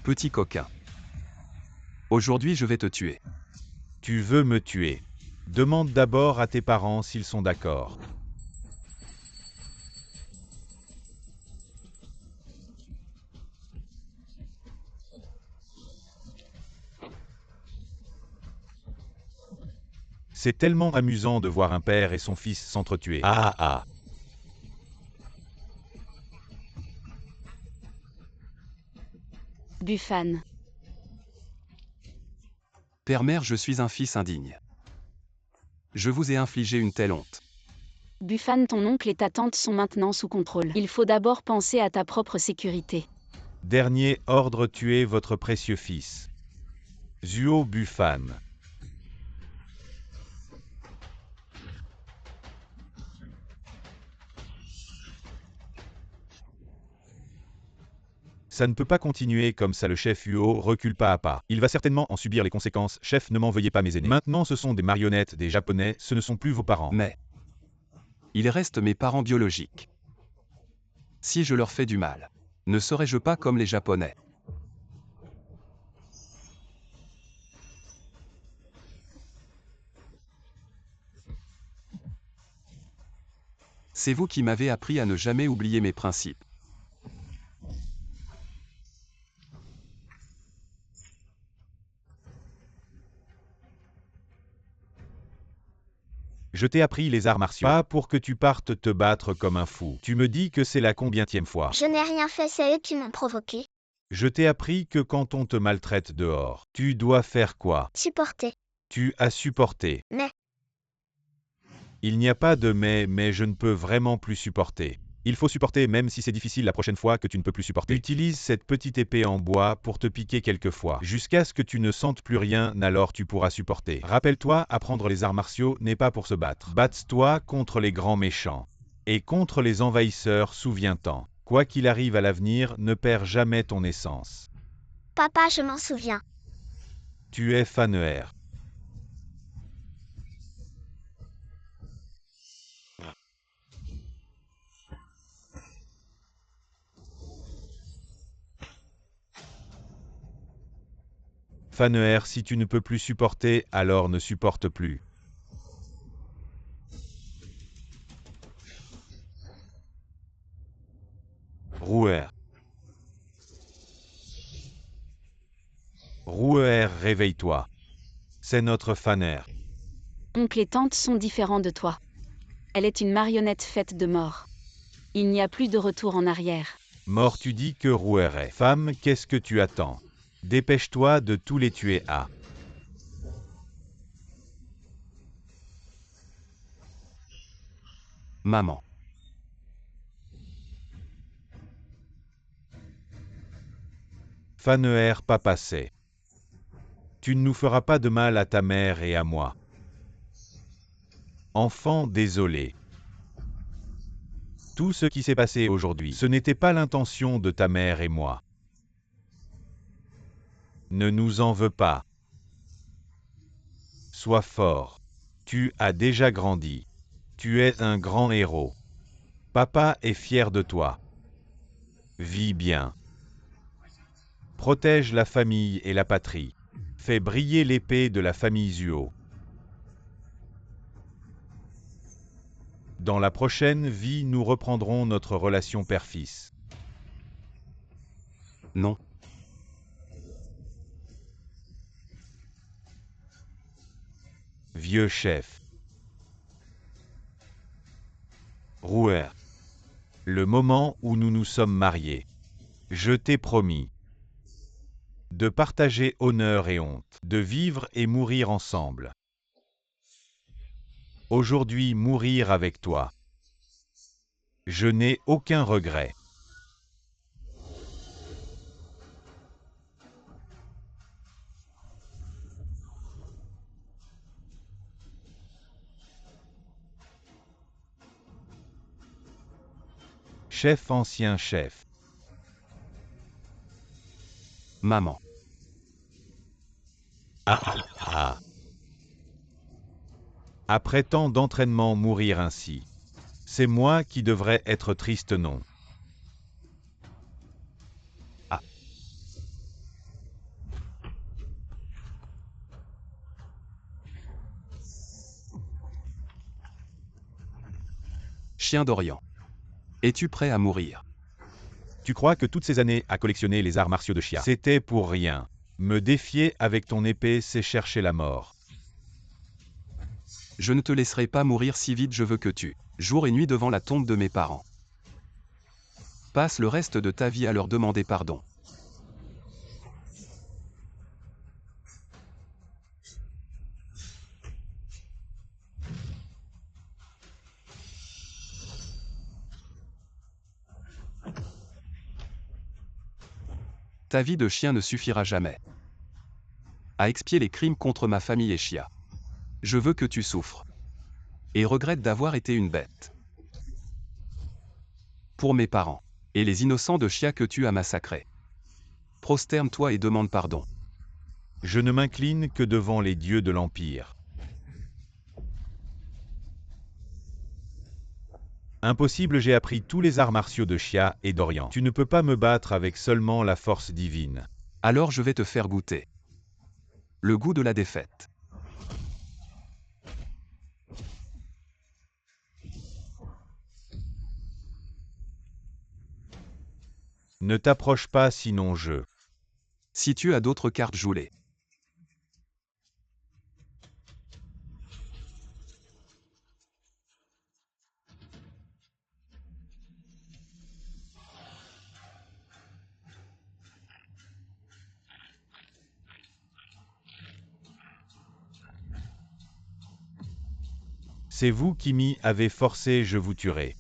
Petit coquin. Aujourd'hui je vais te tuer.
Tu veux me tuer? Demande d'abord à tes parents s'ils sont d'accord. C'est tellement amusant de voir un père et son fils s'entretuer. Ah ah.
Buffane.
Père-mère, je suis un fils indigne. Je vous ai infligé une telle honte.
Buffane, ton oncle et ta tante sont maintenant sous contrôle. Il faut d'abord penser à ta propre sécurité.
Dernier ordre, tuez votre précieux fils. Zuo Buffane. Ça ne peut pas continuer comme ça, le chef Uo recule pas à pas. Il va certainement en subir les conséquences. Chef, ne m'en veuillez pas mes aînés. Maintenant ce sont des marionnettes des Japonais, ce ne sont plus vos parents.
Mais ils restent mes parents biologiques. Si je leur fais du mal, ne serais-je pas comme les Japonais? C'est vous qui m'avez appris à ne jamais oublier mes principes.
Je t'ai appris les arts martiaux. Pas pour que tu partes te battre comme un fou. Tu me dis que c'est la combienième fois?
Je n'ai rien fait, c'est eux qui m'ont provoqué.
Je t'ai appris que quand on te maltraite dehors, tu dois faire quoi?
Supporter.
Tu as supporté.
Mais
Il n'y a pas de mais je ne peux vraiment plus supporter. Il faut supporter même si c'est difficile la prochaine fois que tu ne peux plus supporter. Utilise cette petite épée en bois pour te piquer quelquefois. Jusqu'à ce que tu ne sentes plus rien, alors tu pourras supporter. Rappelle-toi, apprendre les arts martiaux n'est pas pour se battre. Batte-toi contre les grands méchants. Et contre les envahisseurs, souviens-t'en. Quoi qu'il arrive à l'avenir, ne perds jamais ton essence.
papa, je m'en souviens.
Tu es Faner. Faner, si tu ne peux plus supporter, alors ne supporte plus. Rouer. Rouer, réveille-toi. C'est notre Faner.
Oncle et tante sont différents de toi. Elle est une marionnette faite de mort. Il n'y a plus de retour en arrière.
Mort, tu dis que Rouer est. Femme, qu'est-ce que tu attends? Dépêche-toi de tous les tuer à.
Maman.
Faneher Papassé. Tu ne nous feras pas de mal à ta mère et à moi. Enfant désolé. Tout ce qui s'est passé aujourd'hui, ce n'était pas l'intention de ta mère et moi. Ne nous en veux pas. Sois fort. Tu as déjà grandi. Tu es un grand héros. Papa est fier de toi. Vis bien. Protège la famille et la patrie. Fais briller l'épée de la famille Zuo. Dans la prochaine vie, nous reprendrons notre relation père-fils.
Non.
Vieux chef. Rouer. Le moment où nous nous sommes mariés. Je t'ai promis de partager honneur et honte, de vivre et mourir ensemble. Aujourd'hui, mourir avec toi. Je n'ai aucun regret. Chef ancien chef.
Maman.
Ah. Après tant d'entraînement mourir ainsi. C'est moi qui devrais être triste, non? Ah.
Chien d'Orient. Es-tu prêt à mourir?
Tu crois que toutes ces années à collectionner les arts martiaux de Xia, c'était pour rien? Me défier avec ton épée, c'est chercher la mort.
Je ne te laisserai pas mourir si vite, je veux que tu, jour et nuit devant la tombe de mes parents. Passe le reste de ta vie à leur demander pardon. Ta vie de chien ne suffira jamais à expier les crimes contre ma famille et Xia. Je veux que tu souffres et regrettes d'avoir été une bête. Pour mes parents et les innocents de Xia que tu as massacrés. Prosterne-toi et demande pardon.
Je ne m'incline que devant les dieux de l'Empire. Impossible, j'ai appris tous les arts martiaux de Xia et d'Orient. Tu ne peux pas me battre avec seulement la force divine.
Alors je vais te faire goûter le goût de la défaite.
Ne t'approche pas sinon je.
Si tu as d'autres cartes, joue-les.
C'est vous qui m'y avez forcé, je vous tuerai.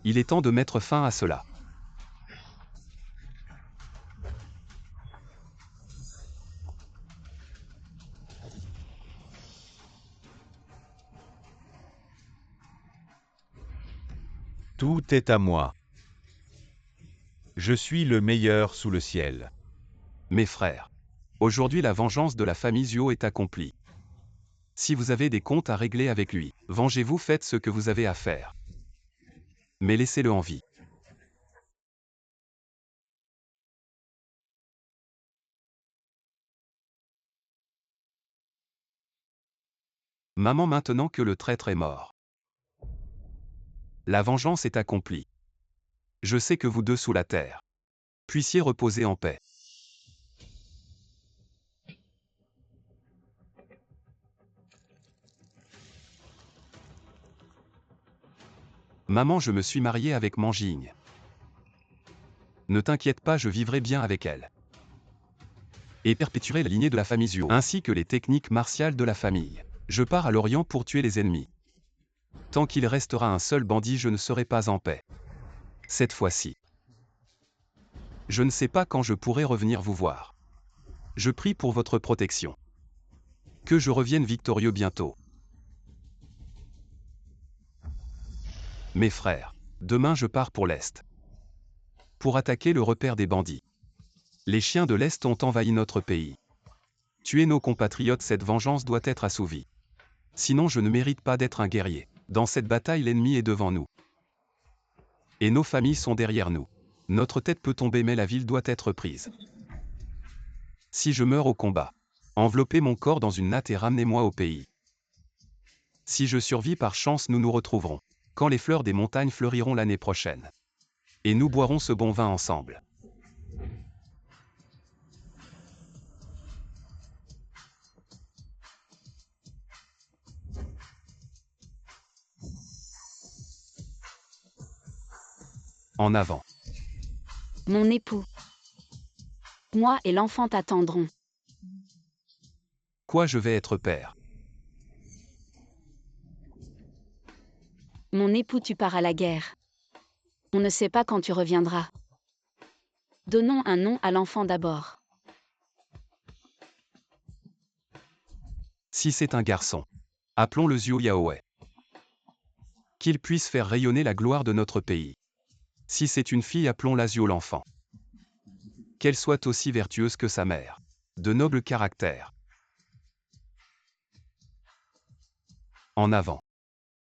Il est temps de mettre fin à cela.
Tout est à moi. Je suis le meilleur sous le ciel.
Mes frères, aujourd'hui la vengeance de la famille Zuo est accomplie. Si vous avez des comptes à régler avec lui, vengez-vous, faites ce que vous avez à faire. Mais laissez-le en vie. Maman, maintenant que le traître est mort. La vengeance est accomplie. Je sais que vous deux sous la terre puissiez reposer en paix. Maman, je me suis marié avec Manjing. Ne t'inquiète pas, je vivrai bien avec elle. Et perpétuerai la lignée de la famille Zuo, ainsi que les techniques martiales de la famille. Je pars à l'Orient pour tuer les ennemis. Tant qu'il restera un seul bandit, je ne serai pas en paix. Cette fois-ci. Je ne sais pas quand je pourrai revenir vous voir. Je prie pour votre protection. Que je revienne victorieux bientôt. Mes frères, demain je pars pour l'Est. Pour attaquer le repère des bandits. Les chiens de l'Est ont envahi notre pays. Tuer nos compatriotes, cette vengeance doit être assouvie. Sinon je ne mérite pas d'être un guerrier. Dans cette bataille, l'ennemi est devant nous. Et nos familles sont derrière nous. Notre tête peut tomber mais la ville doit être prise. Si je meurs au combat, enveloppez mon corps dans une natte et ramenez-moi au pays. Si je survis par chance, nous nous retrouverons, quand les fleurs des montagnes fleuriront l'année prochaine. Et nous boirons ce bon vin ensemble. En avant.
Mon époux. Moi et l'enfant t'attendrons.
Quoi, je vais être père?
Mon époux, tu pars à la guerre. On ne sait pas quand tu reviendras. Donnons un nom à l'enfant d'abord.
Si c'est un garçon, appelons-le Zhou Yaoé. Qu'il puisse faire rayonner la gloire de notre pays. Si c'est une fille, appelons-la Zhou l'enfant. Qu'elle soit aussi vertueuse que sa mère. De noble caractère. En avant.